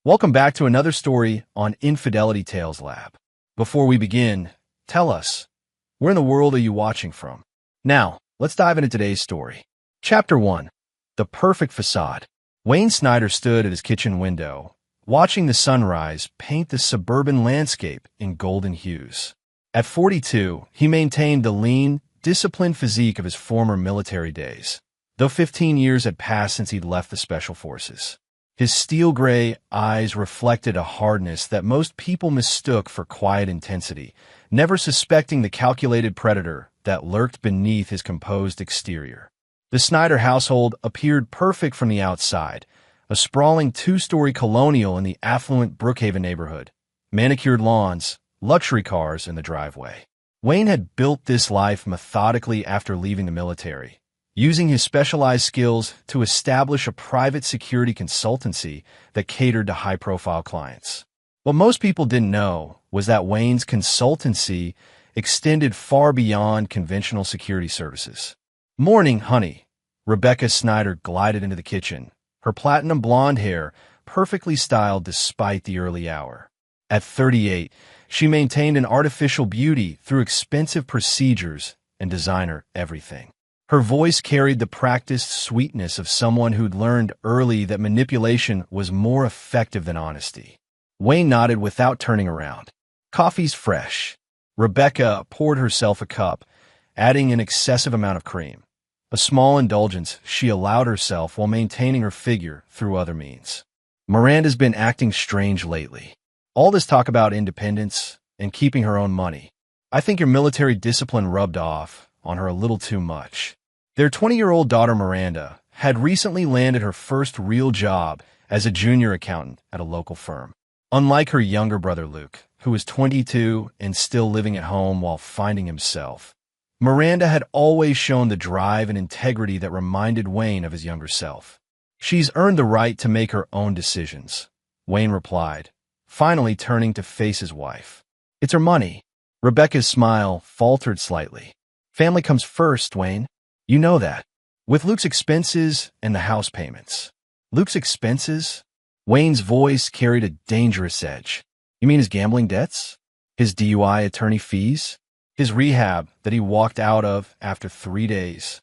Welcome back to another story on Infidelity Tales Lab. Before we begin, tell us, where in the world are you watching from? Now, let's dive into today's story. Chapter 1. The Perfect Facade. Wayne Snyder stood at his kitchen window, watching the sunrise paint the suburban landscape in golden hues. At 42, he maintained the lean, disciplined physique of his former military days, though 15 years had passed since he'd left the Special Forces. His steel-gray eyes reflected a hardness that most people mistook for quiet intensity, never suspecting the calculated predator that lurked beneath his composed exterior. The Snyder household appeared perfect from the outside, a sprawling two-story colonial in the affluent Brookhaven neighborhood, manicured lawns, luxury cars in the driveway. Wayne had built this life methodically after leaving the military, using his specialized skills to establish a private security consultancy that catered to high-profile clients. What most people didn't know was that Wayne's consultancy extended far beyond conventional security services. "Morning, honey." Rebecca Snyder glided into the kitchen, her platinum blonde hair perfectly styled despite the early hour. At 38, she maintained an artificial beauty through expensive procedures and designer everything. Her voice carried the practiced sweetness of someone who'd learned early that manipulation was more effective than honesty. Wayne nodded without turning around. "Coffee's fresh." Rebecca poured herself a cup, adding an excessive amount of cream, a small indulgence she allowed herself while maintaining her figure through other means. "Miranda's been acting strange lately. All this talk about independence and keeping her own money. I think your military discipline rubbed off on her a little too much." Their 20-year-old daughter Miranda had recently landed her first real job as a junior accountant at a local firm. Unlike her younger brother Luke, who was 22 and still living at home while finding himself, Miranda had always shown the drive and integrity that reminded Wayne of his younger self. "She's earned the right to make her own decisions," Wayne replied, finally turning to face his wife. "It's her money." Rebecca's smile faltered slightly. "Family comes first, Wayne. You know that. With Luke's expenses and the house payments." "Luke's expenses?" Wayne's voice carried a dangerous edge. "You mean his gambling debts? His DUI attorney fees? His rehab that he walked out of after 3 days?"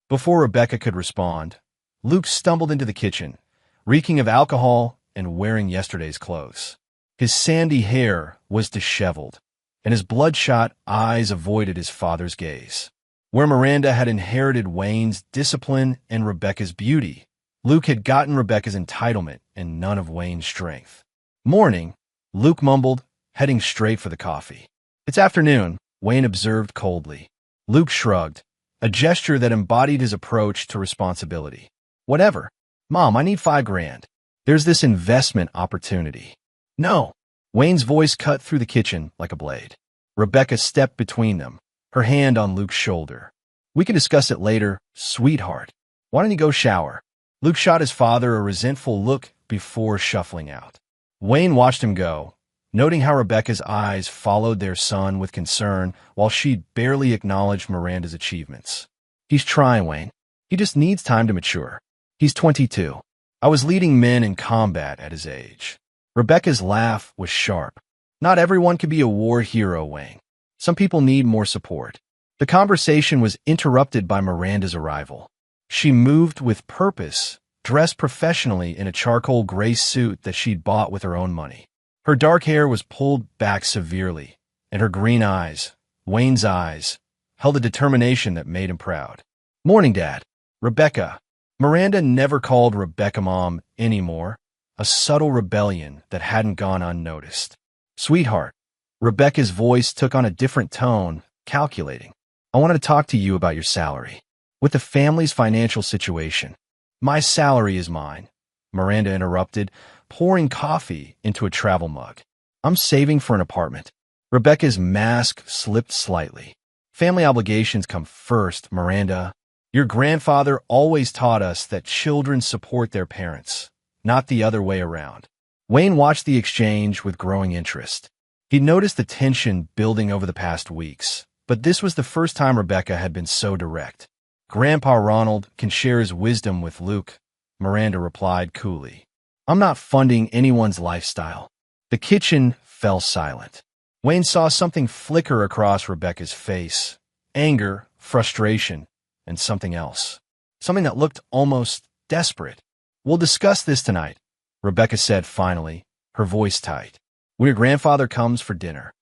Before Rebecca could respond, Luke stumbled into the kitchen, reeking of alcohol and wearing yesterday's clothes. His sandy hair was disheveled, and his bloodshot eyes avoided his father's gaze. Where Miranda had inherited Wayne's discipline and Rebecca's beauty, Luke had gotten Rebecca's entitlement and none of Wayne's strength. "Morning," Luke mumbled, heading straight for the coffee. "It's afternoon," Wayne observed coldly. Luke shrugged, a gesture that embodied his approach to responsibility. "Whatever. Mom, I need $5,000. There's this investment opportunity." "No." Wayne's voice cut through the kitchen like a blade. Rebecca stepped between them, her hand on Luke's shoulder. "We can discuss it later, sweetheart. Why don't you go shower?" Luke shot his father a resentful look before shuffling out. Wayne watched him go, noting how Rebecca's eyes followed their son with concern while she barely acknowledged Miranda's achievements. "He's trying, Wayne. He just needs time to mature. He's 22. I was leading men in combat at his age." Rebecca's laugh was sharp. "Not everyone can be a war hero, Wayne. Some people need more support." The conversation was interrupted by Miranda's arrival. She moved with purpose, dressed professionally in a charcoal gray suit that she'd bought with her own money. Her dark hair was pulled back severely, and her green eyes, Wayne's eyes, held a determination that made him proud. "Morning, Dad." "Rebecca." Miranda never called Rebecca Mom anymore, a subtle rebellion that hadn't gone unnoticed. "Sweetheart." Rebecca's voice took on a different tone, calculating. "I wanted to talk to you about your salary. With the family's financial situation." "My salary is mine," Miranda interrupted, pouring coffee into a travel mug. "I'm saving for an apartment." Rebecca's mask slipped slightly. "Family obligations come first, Miranda. Your grandfather always taught us that children support their parents, not the other way around." Wayne watched the exchange with growing interest. He noticed the tension building over the past weeks, but this was the first time Rebecca had been so direct. "Grandpa Ronald can share his wisdom with Luke," Miranda replied coolly. I'm not funding anyone's lifestyle. The kitchen fell silent. Wayne saw something flicker across Rebecca's face. Anger, frustration, and something else. Something that looked almost desperate. We'll discuss this tonight, Rebecca said finally, her voice tight. When your grandfather comes for dinner.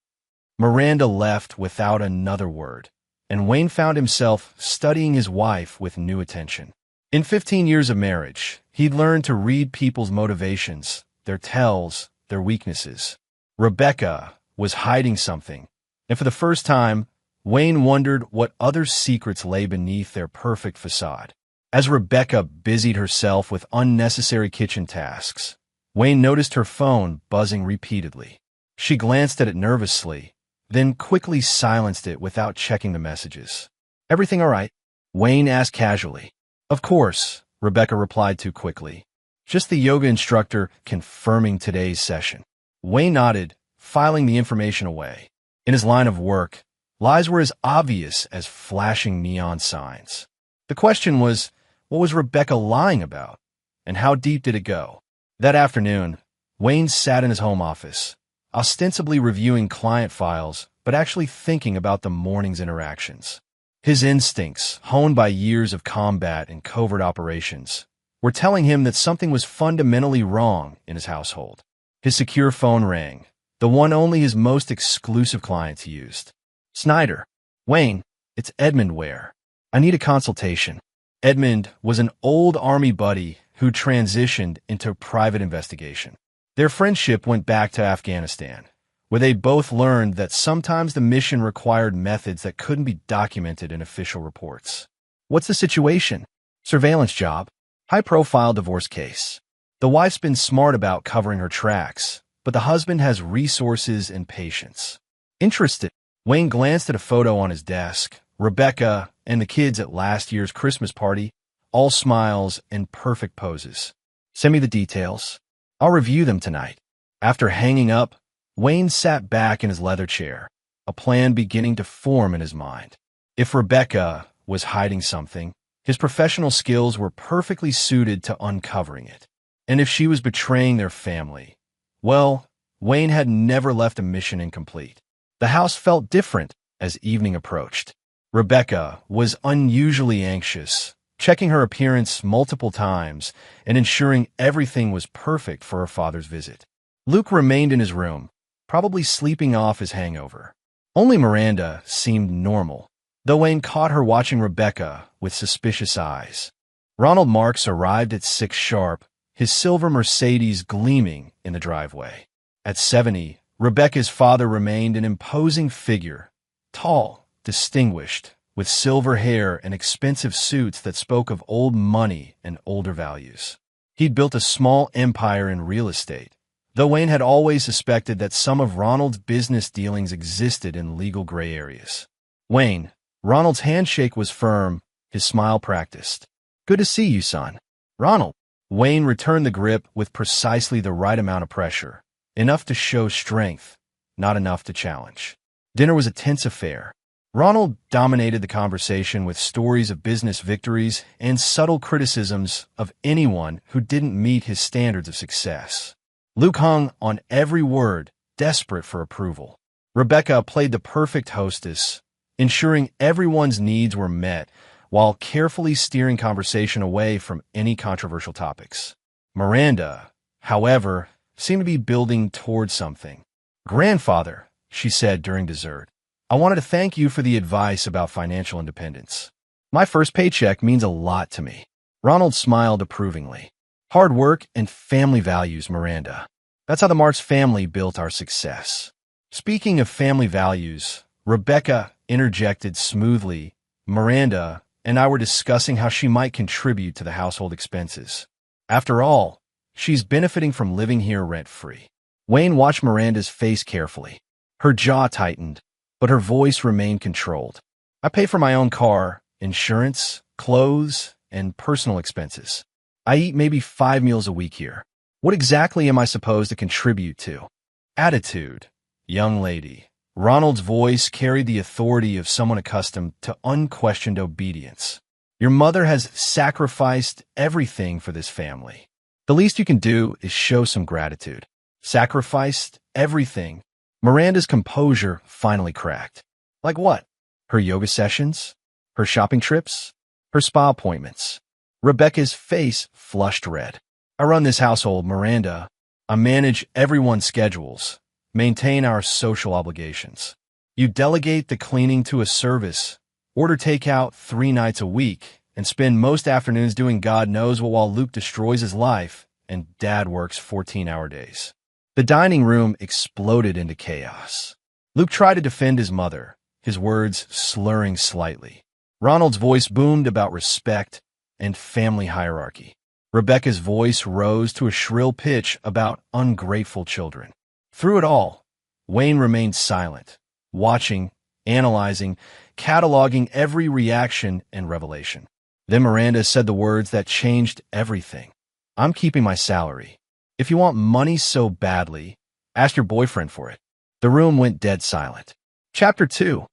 Miranda left without another word, and Wayne found himself studying his wife with new attention. In 15 years of marriage, he'd learned to read people's motivations, their tells, their weaknesses. Rebecca was hiding something, and for the first time, Wayne wondered what other secrets lay beneath their perfect facade. As Rebecca busied herself with unnecessary kitchen tasks, Wayne noticed her phone buzzing repeatedly. She glanced at it nervously, then quickly silenced it without checking the messages. "Everything all right?" Wayne asked casually. "Of course," Rebecca replied too quickly. "Just the yoga instructor confirming today's session." Wayne nodded, filing the information away. In his line of work, lies were as obvious as flashing neon signs. The question was, what was Rebecca lying about? And how deep did it go? That afternoon, Wayne sat in his home office, ostensibly reviewing client files, but actually thinking about the morning's interactions. His instincts, honed by years of combat and covert operations, were telling him that something was fundamentally wrong in his household. His secure phone rang, the one only his most exclusive clients used. "Snyder. Wayne, it's Edmund Ware. I need a consultation." Edmund was an old Army buddy who transitioned into private investigation. Their friendship went back to Afghanistan, where they both learned that sometimes the mission required methods that couldn't be documented in official reports. "What's the situation?" "Surveillance job. High-profile divorce case. The wife's been smart about covering her tracks, but the husband has resources and patience." "Interested." Wayne glanced at a photo on his desk. Rebecca and the kids at last year's Christmas party, all smiles and perfect poses. "Send me the details. I'll review them tonight." After hanging up, Wayne sat back in his leather chair, a plan beginning to form in his mind. If Rebecca was hiding something, his professional skills were perfectly suited to uncovering it. And if she was betraying their family, well, Wayne had never left a mission incomplete. The house felt different as evening approached. Rebecca was unusually anxious, checking her appearance multiple times and ensuring everything was perfect for her father's visit. Luke remained in his room, probably sleeping off his hangover. Only Miranda seemed normal, though Wayne caught her watching Rebecca with suspicious eyes. Ronald Marks arrived at 6 sharp, his silver Mercedes gleaming in the driveway. At 70, Rebecca's father remained an imposing figure, tall, distinguished, with silver hair and expensive suits that spoke of old money and older values. He'd built a small empire in real estate, though Wayne had always suspected that some of Ronald's business dealings existed in legal gray areas. "Wayne." Ronald's handshake was firm, his smile practiced. "Good to see you, son." "Ronald." Wayne returned the grip with precisely the right amount of pressure, enough to show strength, not enough to challenge. Dinner was a tense affair. Ronald dominated the conversation with stories of business victories and subtle criticisms of anyone who didn't meet his standards of success. Luke hung on every word, desperate for approval. Rebecca played the perfect hostess, ensuring everyone's needs were met while carefully steering conversation away from any controversial topics. Miranda, however, seemed to be building towards something. "Grandfather," she said during dessert, "I wanted to thank you for the advice about financial independence. My first paycheck means a lot to me." Ronald smiled approvingly. "Hard work and family values, Miranda. That's how the Marks family built our success." Speaking of family values, Rebecca interjected smoothly. "Miranda and I were discussing how she might contribute to the household expenses. After all, she's benefiting from living here rent-free." Wayne watched Miranda's face carefully. Her jaw tightened, but her voice remained controlled. "I pay for my own car, insurance, clothes, and personal expenses. I eat maybe 5 meals a week here. What exactly am I supposed to contribute to?" "Attitude, young lady." Ronald's voice carried the authority of someone accustomed to unquestioned obedience. "Your mother has sacrificed everything for this family. The least you can do is show some gratitude. Sacrificed everything. Miranda's composure finally cracked. Like what? Her yoga sessions? Her shopping trips? Her spa appointments? Rebecca's face flushed red. I run this household, Miranda. I manage everyone's schedules, maintain our social obligations. You delegate the cleaning to a service, order takeout 3 nights a week, and spend most afternoons doing God knows what while Luke destroys his life and Dad works 14-hour days. The dining room exploded into chaos. Luke tried to defend his mother, his words slurring slightly. Ronald's voice boomed about respect and family hierarchy. Rebecca's voice rose to a shrill pitch about ungrateful children. Through it all, Wayne remained silent, watching, analyzing, cataloging every reaction and revelation. Then Miranda said the words that changed everything. I'm keeping my salary. If you want money so badly, ask your boyfriend for it. The room went dead silent. Chapter 2.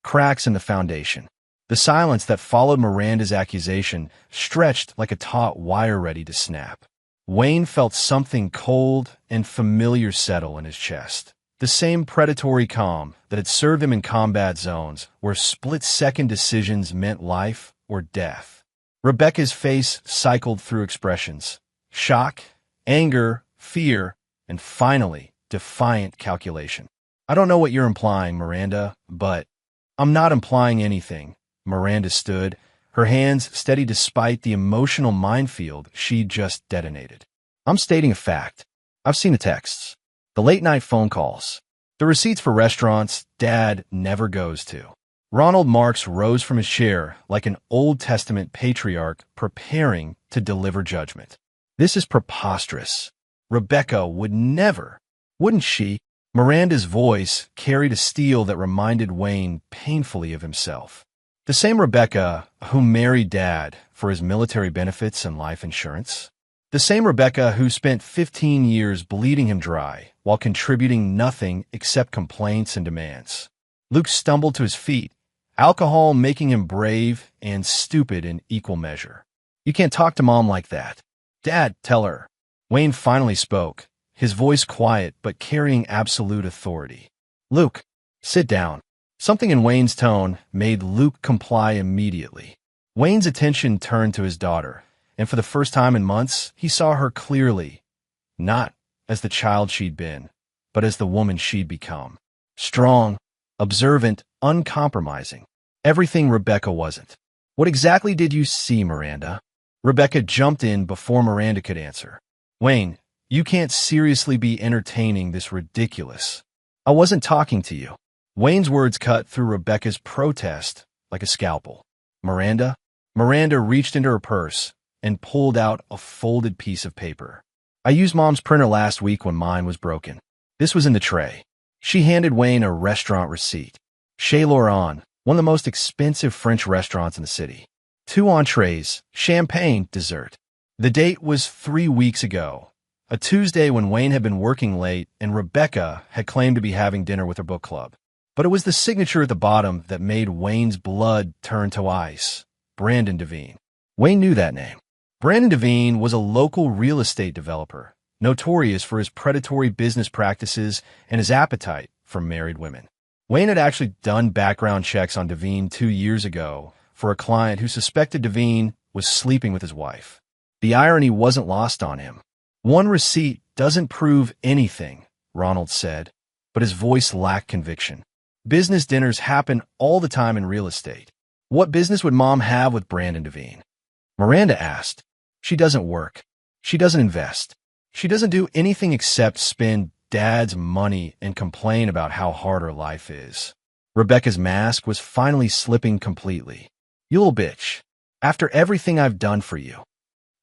Cracks in the Foundation. The silence that followed Miranda's accusation stretched like a taut wire ready to snap. Wayne felt something cold and familiar settle in his chest. The same predatory calm that had served him in combat zones where split-second decisions meant life or death. Rebecca's face cycled through expressions. Shock, anger, fear, and finally, defiant calculation. I don't know what you're implying, Miranda, but I'm not implying anything. Miranda stood, her hands steady despite the emotional minefield she'd just detonated. I'm stating a fact. I've seen the texts, the late-night phone calls, the receipts for restaurants Dad never goes to. Ronald Marks rose from his chair like an Old Testament patriarch preparing to deliver judgment. This is preposterous. Rebecca would never, wouldn't she? Miranda's voice carried a steel that reminded Wayne painfully of himself. The same Rebecca who married Dad for his military benefits and life insurance. The same Rebecca who spent 15 years bleeding him dry while contributing nothing except complaints and demands. Luke stumbled to his feet, alcohol making him brave and stupid in equal measure. You can't talk to Mom like that. Dad, tell her. Wayne finally spoke, his voice quiet but carrying absolute authority. Luke, sit down. Something in Wayne's tone made Luke comply immediately. Wayne's attention turned to his daughter, and for the first time in months, he saw her clearly, not as the child she'd been, but as the woman she'd become. Strong, observant, uncompromising. Everything Rebecca wasn't. What exactly did you see, Miranda? Rebecca jumped in before Miranda could answer. Wayne, you can't seriously be entertaining this ridiculous. I wasn't talking to you. Wayne's words cut through Rebecca's protest like a scalpel. Miranda reached into her purse and pulled out a folded piece of paper. I used Mom's printer last week when mine was broken. This was in the tray. She handed Wayne a restaurant receipt. Chez Laurent, one of the most expensive French restaurants in the city. 2 entrees, champagne, dessert. The date was 3 weeks ago, a Tuesday when Wayne had been working late and Rebecca had claimed to be having dinner with her book club. But it was the signature at the bottom that made Wayne's blood turn to ice. Brandon Devine. Wayne knew that name. Brandon Devine was a local real estate developer, notorious for his predatory business practices and his appetite for married women. Wayne had actually done background checks on Devine 2 years ago for a client who suspected Devine was sleeping with his wife. The irony wasn't lost on him. One receipt doesn't prove anything, Ronald said, but his voice lacked conviction. Business dinners happen all the time in real estate. What business would Mom have with Brandon Devine? Miranda asked. She doesn't work. She doesn't invest. She doesn't do anything except spend Dad's money and complain about how hard her life is. Rebecca's mask was finally slipping completely. You little bitch. After everything I've done for you.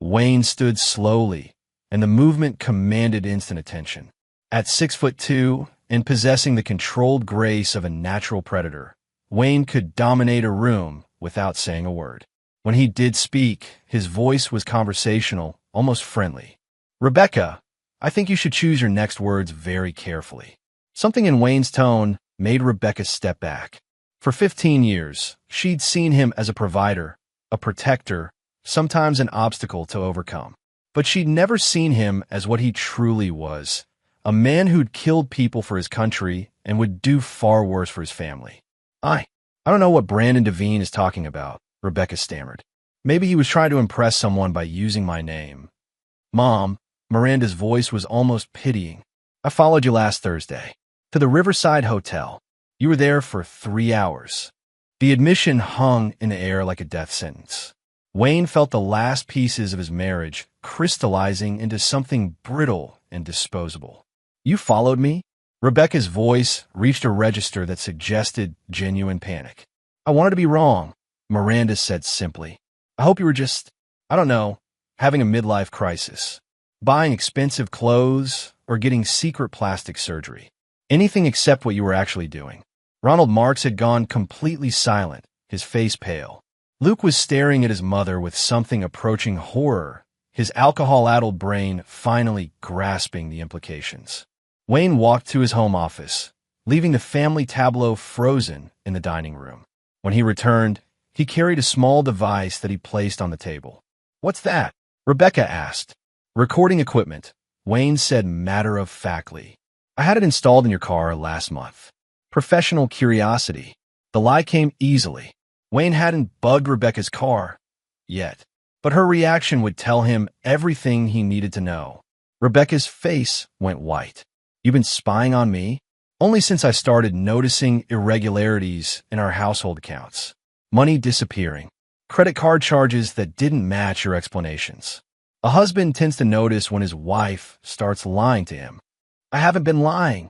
Wayne stood slowly, and the movement commanded instant attention. At 6'2", and possessing the controlled grace of a natural predator, Wayne could dominate a room without saying a word. When he did speak, his voice was conversational, almost friendly. Rebecca, I think you should choose your next words very carefully. Something in Wayne's tone made Rebecca step back. For 15 years, she'd seen him as a provider, a protector, sometimes an obstacle to overcome. But she'd never seen him as what he truly was, a man who'd killed people for his country and would do far worse for his family. I don't know what Brandon Devine is talking about, Rebecca stammered. Maybe he was trying to impress someone by using my name. Mom, Miranda's voice was almost pitying. I followed you last Thursday to the Riverside Hotel. You were there for 3 hours. The admission hung in the air like a death sentence. Wayne felt the last pieces of his marriage crystallizing into something brittle and disposable. You followed me? Rebecca's voice reached a register that suggested genuine panic. I wanted to be wrong, Miranda said simply. I hope you were just, I don't know, having a midlife crisis. Buying expensive clothes or getting secret plastic surgery. Anything except what you were actually doing. Ronald Marks had gone completely silent, his face pale. Luke was staring at his mother with something approaching horror, his alcohol-addled brain finally grasping the implications. Wayne walked to his home office, leaving the family tableau frozen in the dining room. When he returned, he carried a small device that he placed on the table. What's that? Rebecca asked. Recording equipment, Wayne said matter-of-factly. I had it installed in your car last month. Professional curiosity. The lie came easily. Wayne hadn't bugged Rebecca's car yet, but her reaction would tell him everything he needed to know. Rebecca's face went white. You've been spying on me? Only since I started noticing irregularities in our household accounts. Money disappearing. Credit card charges that didn't match your explanations. A husband tends to notice when his wife starts lying to him. I haven't been lying.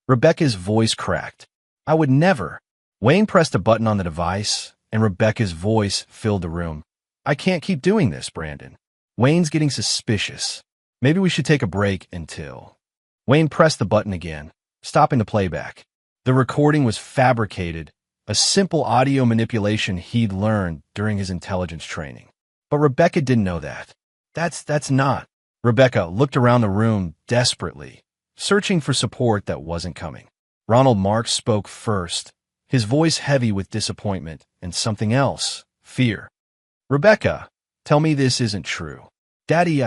Rebecca's voice cracked. I would never. Wayne pressed a button on the device, and Rebecca's voice filled the room. I can't keep doing this, Brandon. Wayne's getting suspicious. Maybe we should take a break until... Wayne pressed the button again, stopping the playback. The recording was fabricated, a simple audio manipulation he'd learned during his intelligence training. But Rebecca didn't know that. That's not. Rebecca looked around the room desperately, searching for support that wasn't coming. Ronald Marks spoke first, his voice heavy with disappointment and something else, fear. Rebecca, tell me this isn't true. Daddy,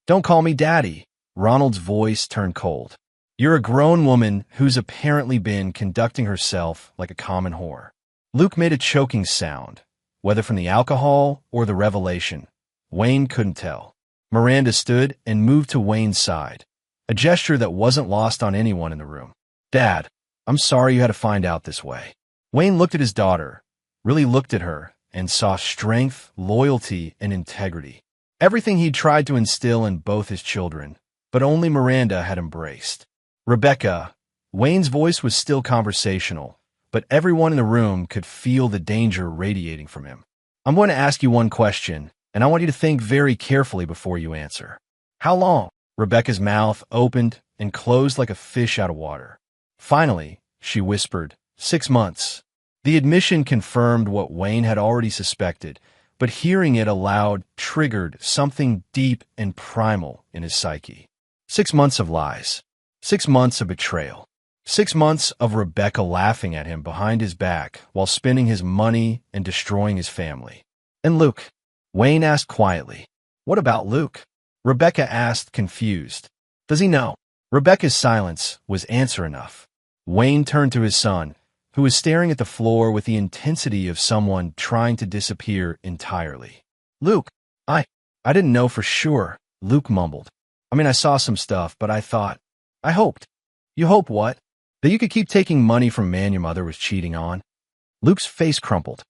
don't call me Daddy. Ronald's voice turned cold. You're a grown woman who's apparently been conducting herself like a common whore. Luke made a choking sound, whether from the alcohol or the revelation. Wayne couldn't tell. Miranda stood and moved to Wayne's side, a gesture that wasn't lost on anyone in the room. Dad, I'm sorry you had to find out this way. Wayne looked at his daughter, really looked at her, and saw strength, loyalty, and integrity. Everything he'd tried to instill in both his children, but only Miranda had embraced. Rebecca, Wayne's voice was still conversational, but everyone in the room could feel the danger radiating from him. I'm going to ask you one question, and I want you to think very carefully before you answer. How long? Rebecca's mouth opened and closed like a fish out of water. Finally, she whispered, 6 months. The admission confirmed what Wayne had already suspected, but hearing it aloud triggered something deep and primal in his psyche. 6 months of lies. 6 months of betrayal. 6 months of Rebecca laughing at him behind his back while spending his money and destroying his family. And Luke? Wayne asked quietly. What about Luke? Rebecca asked, confused. Does he know? Rebecca's silence was answer enough. Wayne turned to his son, who was staring at the floor with the intensity of someone trying to disappear entirely. Luke, I didn't know for sure, Luke mumbled. I saw some stuff, but I hoped. You hope what? That you could keep taking money from a man your mother was cheating on? Luke's face crumpled.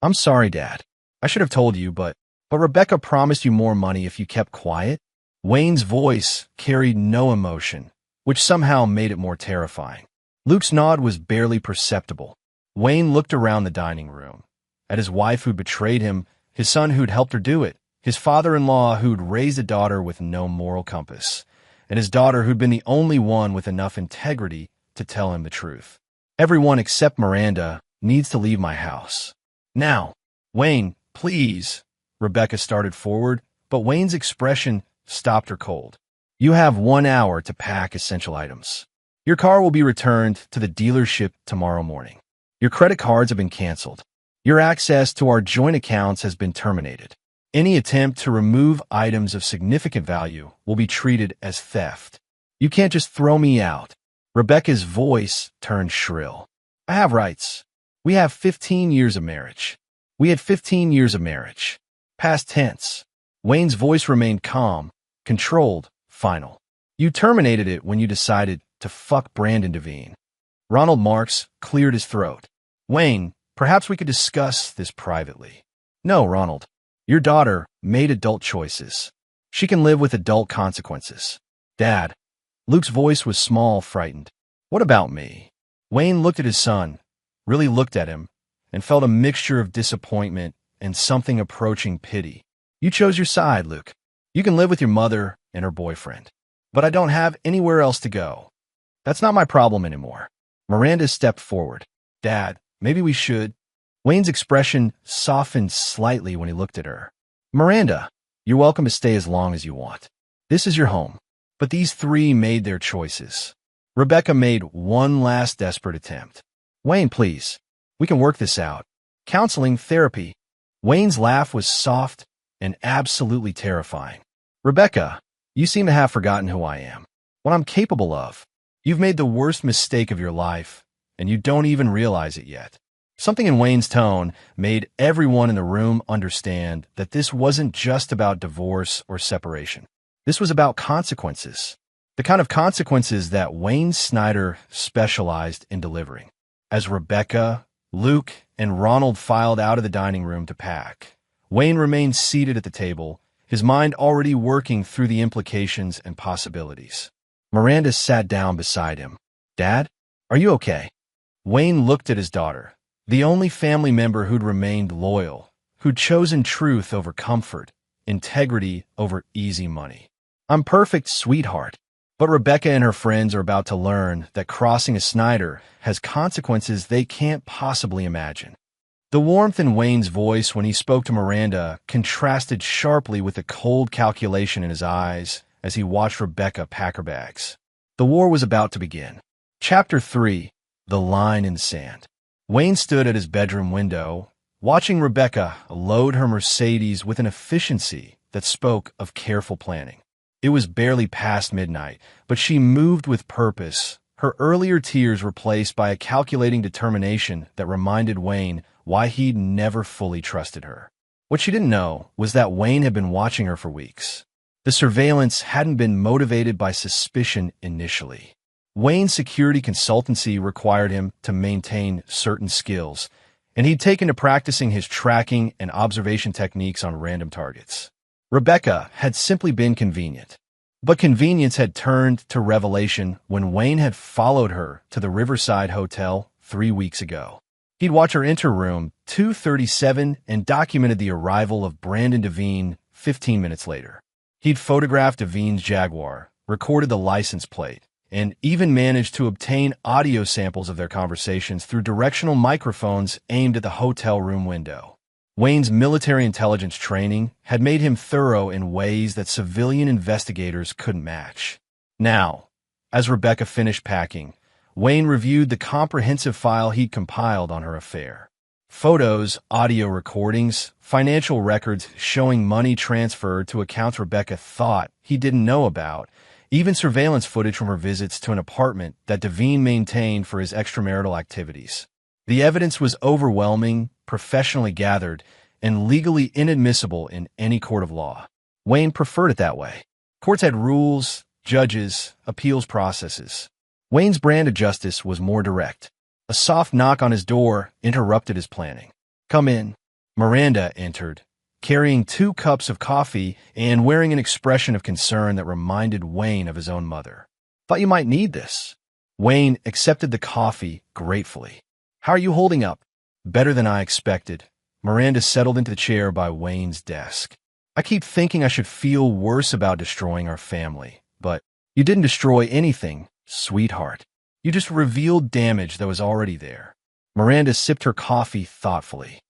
I'm sorry, Dad. I should have told you, but Rebecca promised you more money if you kept quiet. Wayne's voice carried no emotion, which somehow made it more terrifying. Luke's nod was barely perceptible. Wayne looked around the dining room, at his wife who'd betrayed him, his son who'd helped her do it, his father-in-law who'd raised a daughter with no moral compass, and his daughter who'd been the only one with enough integrity to tell him the truth. Everyone except Miranda needs to leave my house. Now, Wayne, please. Rebecca started forward, but Wayne's expression stopped her cold. You have 1 hour to pack essential items. Your car will be returned to the dealership tomorrow morning. Your credit cards have been canceled. Your access to our joint accounts has been terminated. Any attempt to remove items of significant value will be treated as theft. You can't just throw me out. Rebecca's voice turned shrill. I have rights. We have 15 years of marriage. We had 15 years of marriage. Past tense. Wayne's voice remained calm, controlled, final. You terminated it when you decided to fuck Brandon Devine. Ronald Marks cleared his throat. Wayne, perhaps we could discuss this privately. No, Ronald. Your daughter made adult choices. She can live with adult consequences. Dad. Luke's voice was small, frightened. What about me? Wayne looked at his son, really looked at him, and felt a mixture of disappointment and something approaching pity. You chose your side, Luke. You can live with your mother and her boyfriend. But I don't have anywhere else to go. That's not my problem anymore. Miranda stepped forward. Dad, maybe we should. Wayne's expression softened slightly when he looked at her. Miranda, you're welcome to stay as long as you want. This is your home. But these three made their choices. Rebecca made one last desperate attempt. Wayne, please. We can work this out. Counseling, therapy. Wayne's laugh was soft and absolutely terrifying. Rebecca, you seem to have forgotten who I am, what I'm capable of. You've made the worst mistake of your life, and you don't even realize it yet. Something in Wayne's tone made everyone in the room understand that this wasn't just about divorce or separation. This was about consequences. The kind of consequences that Wayne Snyder specialized in delivering. As Rebecca, Luke, and Ronald filed out of the dining room to pack, Wayne remained seated at the table, his mind already working through the implications and possibilities. Miranda sat down beside him. Dad, are you okay? Wayne looked at his daughter, the only family member who'd remained loyal, who'd chosen truth over comfort, integrity over easy money. I'm perfect, sweetheart. But Rebecca and her friends are about to learn that crossing a Snyder has consequences they can't possibly imagine. The warmth in Wayne's voice when he spoke to Miranda contrasted sharply with the cold calculation in his eyes as he watched Rebecca pack her bags. The war was about to begin. Chapter 3, The Line in the Sand. Wayne stood at his bedroom window, watching Rebecca load her Mercedes with an efficiency that spoke of careful planning. It was barely past midnight, but she moved with purpose, her earlier tears replaced by a calculating determination that reminded Wayne why he'd never fully trusted her. What she didn't know was that Wayne had been watching her for weeks. The surveillance hadn't been motivated by suspicion initially. Wayne's security consultancy required him to maintain certain skills, and he'd taken to practicing his tracking and observation techniques on random targets. Rebecca had simply been convenient. But convenience had turned to revelation when Wayne had followed her to the Riverside Hotel 3 weeks ago. He'd watched her enter room 237 and documented the arrival of Brandon Devine 15 minutes later. He'd photographed Devine's Jaguar, recorded the license plate, and even managed to obtain audio samples of their conversations through directional microphones aimed at the hotel room window. Wayne's military intelligence training had made him thorough in ways that civilian investigators couldn't match. Now, as Rebecca finished packing, Wayne reviewed the comprehensive file he'd compiled on her affair. Photos, audio recordings, financial records showing money transferred to accounts Rebecca thought he didn't know about, even surveillance footage from her visits to an apartment that Devine maintained for his extramarital activities. The evidence was overwhelming, professionally gathered, and legally inadmissible in any court of law. Wayne preferred it that way. Courts had rules, judges, appeals processes. Wayne's brand of justice was more direct. A soft knock on his door interrupted his planning. Come in. Miranda entered, carrying 2 cups of coffee and wearing an expression of concern that reminded Wayne of his own mother. Thought you might need this. Wayne accepted the coffee gratefully. How are you holding up? Better than I expected. Miranda settled into the chair by Wayne's desk. I keep thinking I should feel worse about destroying our family, but you didn't destroy anything, sweetheart. You just revealed damage that was already there. Miranda sipped her coffee thoughtfully.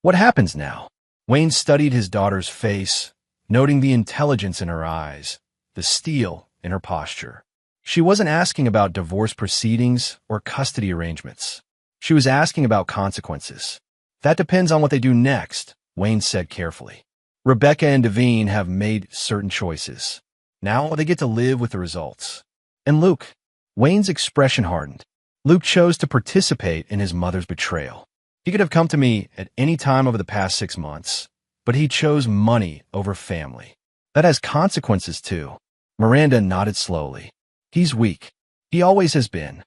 What happens now? Wayne studied his daughter's face, noting the intelligence in her eyes, the steel in her posture. She wasn't asking about divorce proceedings or custody arrangements. She was asking about consequences. That depends on what they do next, Wayne said carefully. Rebecca and Devine have made certain choices. Now they get to live with the results. And Luke, Wayne's expression hardened. Luke chose to participate in his mother's betrayal. He could have come to me at any time over the past 6 months, but he chose money over family. That has consequences too. Miranda nodded slowly. He's weak. He always has been.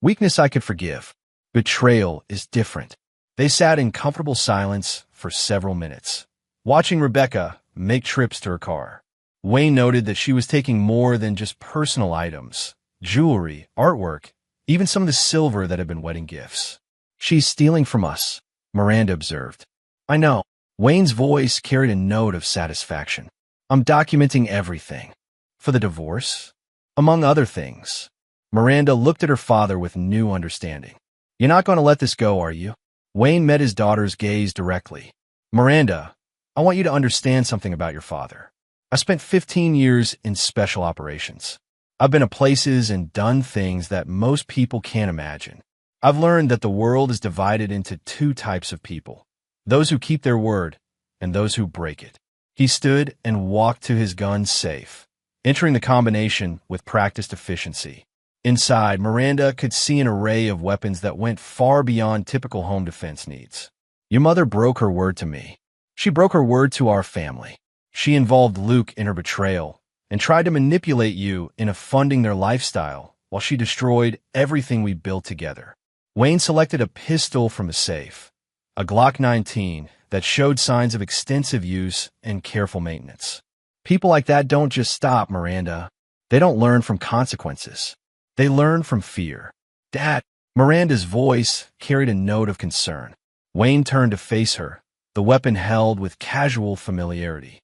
Weakness I could forgive. Betrayal is different. They sat in comfortable silence for several minutes, watching Rebecca make trips to her car. Wayne noted that she was taking more than just personal items, jewelry, artwork, even some of the silver that had been wedding gifts. She's stealing from us, Miranda observed. I know. Wayne's voice carried a note of satisfaction. I'm documenting everything. For the divorce? Among other things. Miranda looked at her father with new understanding. You're not going to let this go, are you? Wayne met his daughter's gaze directly. Miranda, I want you to understand something about your father. I spent 15 years in special operations. I've been to places and done things that most people can't imagine. I've learned that the world is divided into two types of people, those who keep their word and those who break it. He stood and walked to his gun safe, entering the combination with practiced efficiency. Inside, Miranda could see an array of weapons that went far beyond typical home defense needs. Your mother broke her word to me. She broke her word to our family. She involved Luke in her betrayal and tried to manipulate you into funding their lifestyle while she destroyed everything we built together. Wayne selected a pistol from a safe, a Glock 19 that showed signs of extensive use and careful maintenance. People like that don't just stop, Miranda. They don't learn from consequences. They learn from fear. Dad, Miranda's voice carried a note of concern. Wayne turned to face her, the weapon held with casual familiarity.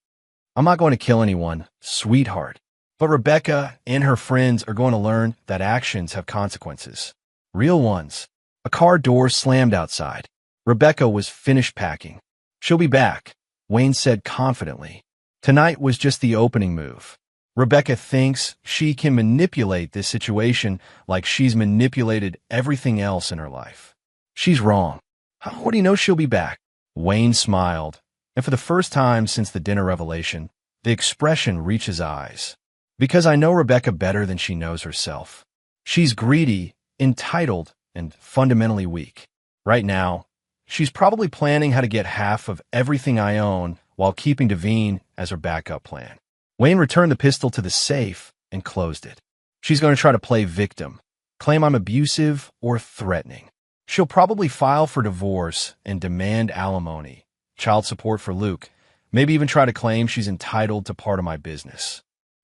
I'm not going to kill anyone, sweetheart. But Rebecca and her friends are going to learn that actions have consequences. Real ones. A car door slammed outside. Rebecca was finished packing. She'll be back, Wayne said confidently. Tonight was just the opening move. Rebecca thinks she can manipulate this situation like she's manipulated everything else in her life. She's wrong. How do you know she'll be back? Wayne smiled, and for the first time since the dinner revelation, the expression reached his eyes. Because I know Rebecca better than she knows herself. She's greedy, entitled, and fundamentally weak. Right now, she's probably planning how to get half of everything I own while keeping Devine as her backup plan. Wayne returned the pistol to the safe and closed it. She's going to try to play victim, claim I'm abusive or threatening. She'll probably file for divorce and demand alimony, child support for Luke, maybe even try to claim she's entitled to part of my business.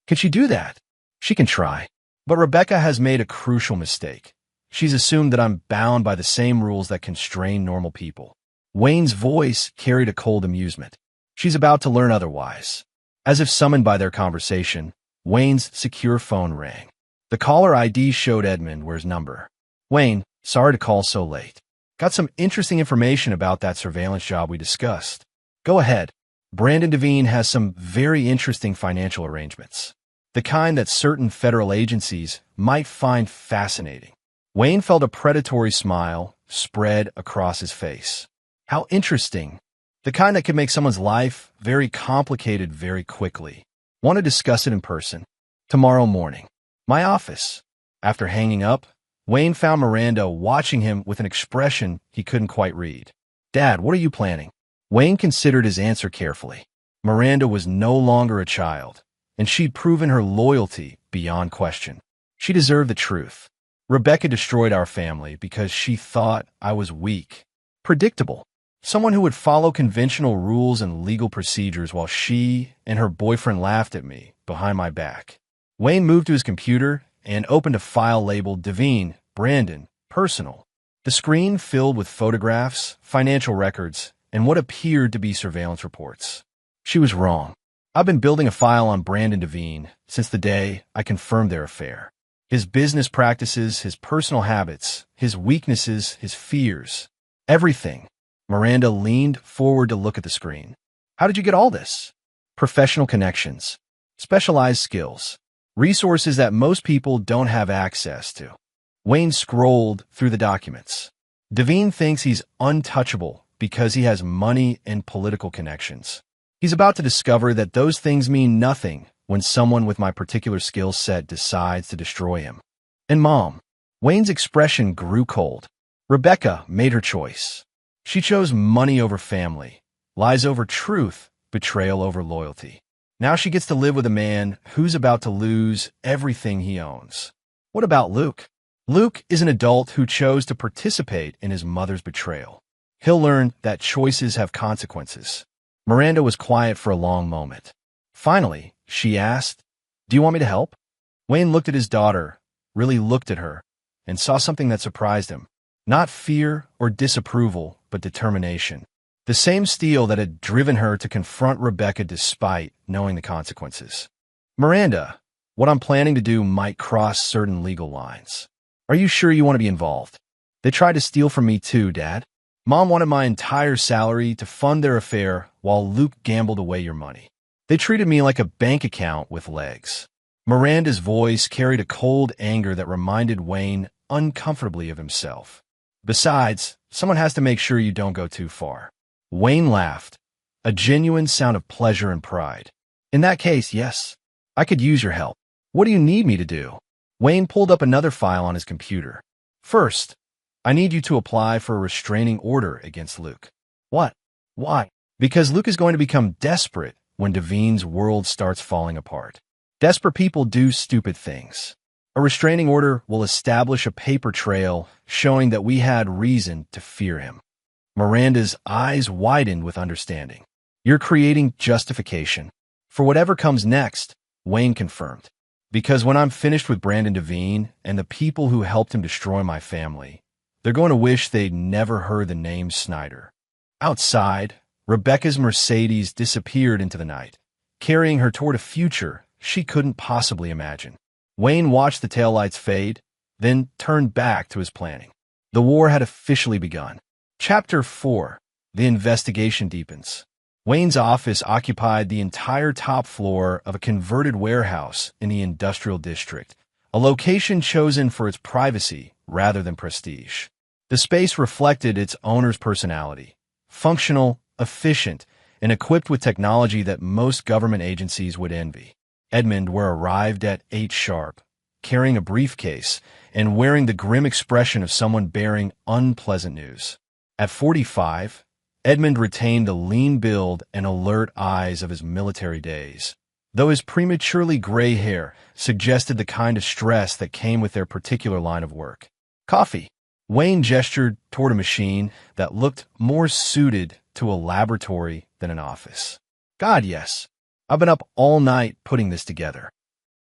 Can she do that? She can try. But Rebecca has made a crucial mistake. She's assumed that I'm bound by the same rules that constrain normal people. Wayne's voice carried a cold amusement. She's about to learn otherwise. As if summoned by their conversation, Wayne's secure phone rang. The caller ID showed Edmund's number. Wayne, sorry to call so late. Got some interesting information about that surveillance job we discussed. Go ahead. Brandon Devine has some very interesting financial arrangements. The kind that certain federal agencies might find fascinating. Wayne felt a predatory smile spread across his face. How interesting. The kind that could make someone's life very complicated very quickly. Want to discuss it in person? Tomorrow morning. My office. After hanging up, Wayne found Miranda watching him with an expression he couldn't quite read. Dad, what are you planning? Wayne considered his answer carefully. Miranda was no longer a child, and she'd proven her loyalty beyond question. She deserved the truth. Rebecca destroyed our family because she thought I was weak, predictable, someone who would follow conventional rules and legal procedures while she and her boyfriend laughed at me behind my back. Wayne moved to his computer and opened a file labeled Devine, Brandon, Personal. The screen filled with photographs, financial records, and what appeared to be surveillance reports. She was wrong. I've been building a file on Brandon Devine since the day I confirmed their affair. His business practices, his personal habits, his weaknesses, his fears, everything. Miranda leaned forward to look at the screen. How did you get all this? Professional connections, specialized skills, resources that most people don't have access to. Wayne scrolled through the documents. Devine thinks he's untouchable because he has money and political connections. He's about to discover that those things mean nothing when someone with my particular skill set decides to destroy him. And Mom, Wayne's expression grew cold. Rebecca made her choice. She chose money over family, lies over truth, betrayal over loyalty. Now she gets to live with a man who's about to lose everything he owns. What about Luke? Luke is an adult who chose to participate in his mother's betrayal. He'll learn that choices have consequences. Miranda was quiet for a long moment. Finally, she asked, "Do you want me to help?" Wayne looked at his daughter, really looked at her, and saw something that surprised him. Not fear or disapproval, but determination. The same steel that had driven her to confront Rebecca despite knowing the consequences. "Miranda, what I'm planning to do might cross certain legal lines. Are you sure you want to be involved? They tried to steal from me too, Dad. Mom wanted my entire salary to fund their affair while Luke gambled away your money. They treated me like a bank account with legs." Miranda's voice carried a cold anger that reminded Wayne uncomfortably of himself. "Besides, someone has to make sure you don't go too far." Wayne laughed, a genuine sound of pleasure and pride. "In that case, yes, I could use your help. What do you need me to do?" Wayne pulled up another file on his computer. "First, I need you to apply for a restraining order against Luke." "What? Why?" "Because Luke is going to become desperate when Devine's world starts falling apart. Desperate people do stupid things. A restraining order will establish a paper trail showing that we had reason to fear him." Miranda's eyes widened with understanding. "You're creating justification for whatever comes next," Wayne confirmed. "Because when I'm finished with Brandon Devine and the people who helped him destroy my family, they're going to wish they'd never heard the name Snyder." Outside, Rebecca's Mercedes disappeared into the night, carrying her toward a future she couldn't possibly imagine. Wayne watched the taillights fade, then turned back to his planning. The war had officially begun. Chapter 4. The investigation deepens. Wayne's office occupied the entire top floor of a converted warehouse in the industrial district, a location chosen for its privacy rather than prestige. The space reflected its owner's personality, functional, efficient, and equipped with technology that most government agencies would envy. Edmund were arrived at 8 sharp, carrying a briefcase and wearing the grim expression of someone bearing unpleasant news. At 45, Edmund retained the lean build and alert eyes of his military days, though his prematurely gray hair suggested the kind of stress that came with their particular line of work. "Coffee." Wayne gestured toward a machine that looked more suited to a laboratory than an office. "God, yes. I've been up all night putting this together."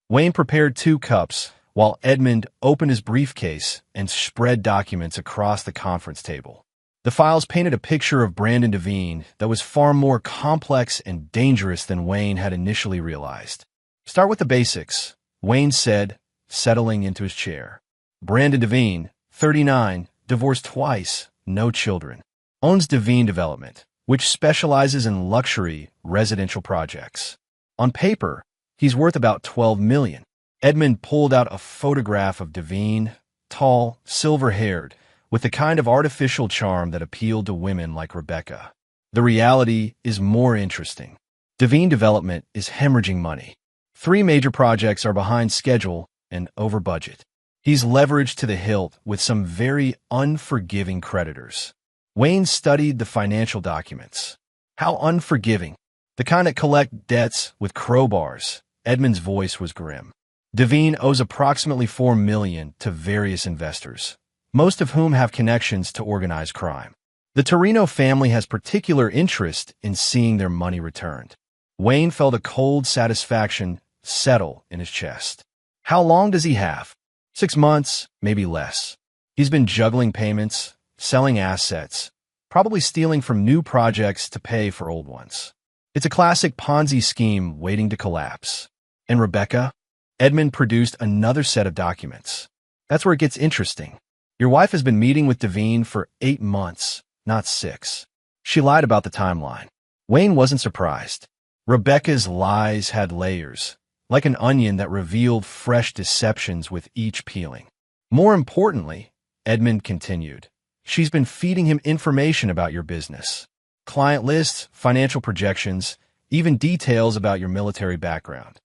Wayne prepared 2 cups, while Edmund opened his briefcase and spread documents across the conference table. The files painted a picture of Brandon Devine that was far more complex and dangerous than Wayne had initially realized. "Start with the basics," Wayne said, settling into his chair. "Brandon Devine, 39, divorced twice, no children. Owns Devine Development, which specializes in luxury residential projects. On paper, he's worth about $12 million. Edmund pulled out a photograph of Devine, tall, silver-haired, with the kind of artificial charm that appealed to women like Rebecca. The reality is more interesting. Devine Development is hemorrhaging money. 3 major projects are behind schedule and over budget. He's leveraged to the hilt with some very unforgiving creditors." Wayne studied the financial documents. "How unforgiving? The kind that collect debts with crowbars." Edmund's voice was grim. "Devine owes approximately $4 million to various investors, most of whom have connections to organized crime. The Torino family has particular interest in seeing their money returned." Wayne felt a cold satisfaction settle in his chest. "How long does he have?" 6 months, maybe less. He's been juggling payments, selling assets, probably stealing from new projects to pay for old ones. It's a classic Ponzi scheme waiting to collapse. "And Rebecca?" Edmund produced another set of documents. "That's where it gets interesting. Your wife has been meeting with Devine for 8 months, not 6. She lied about the timeline." Wayne wasn't surprised. Rebecca's lies had layers, like an onion that revealed fresh deceptions with each peeling. "More importantly," Edmund continued, "she's been feeding him information about your business. Client lists, financial projections, even details about your military background.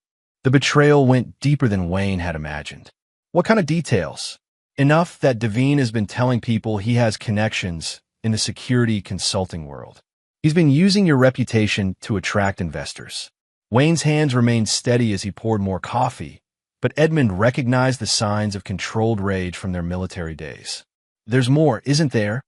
The betrayal went deeper than Wayne had imagined. What kind of details? Enough that Devine has been telling people he has connections in the security consulting world. He's been using your reputation to attract investors. Wayne's hands remained steady as he poured more coffee, but Edmund recognized the signs of controlled rage from their military days. There's more, isn't there?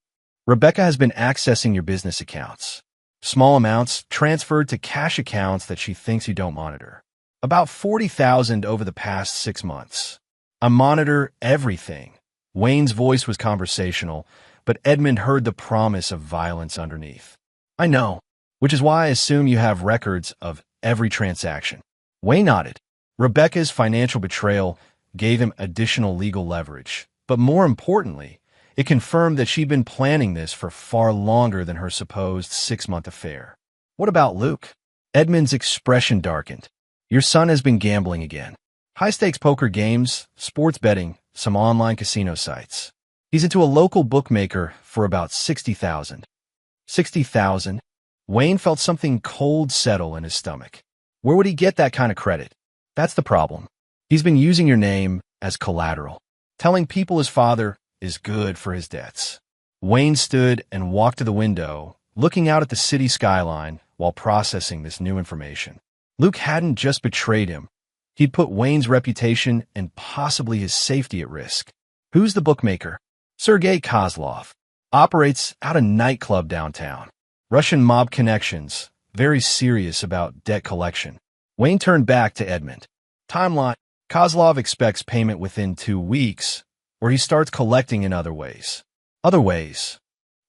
Rebecca has been accessing your business accounts. Small amounts transferred to cash accounts that she thinks you don't monitor. About 40,000 over the past 6 months. I monitor everything. Wayne's voice was conversational, but Edmund heard the promise of violence underneath. I know, which is why I assume you have records of every transaction. Wayne nodded. Rebecca's financial betrayal gave him additional legal leverage, but more importantly, it confirmed that she'd been planning this for far longer than her supposed 6-month affair. What about Luke? Edmund's expression darkened. Your son has been gambling again. High-stakes poker games, sports betting, some online casino sites. He's into a local bookmaker for about 60,000. 60,000? Wayne felt something cold settle in his stomach. Where would he get that kind of credit? That's the problem. He's been using your name as collateral, telling people his father is good for his debts. Wayne stood and walked to the window, looking out at the city skyline while processing this new information. Luke hadn't just betrayed him. He'd put Wayne's reputation and possibly his safety at risk. Who's the bookmaker? Sergei Kozlov. Operates out a nightclub downtown. Russian mob connections. Very serious about debt collection. Wayne turned back to Edmund. Timeline. Kozlov expects payment within 2 weeks, or he starts collecting in other ways. Other ways.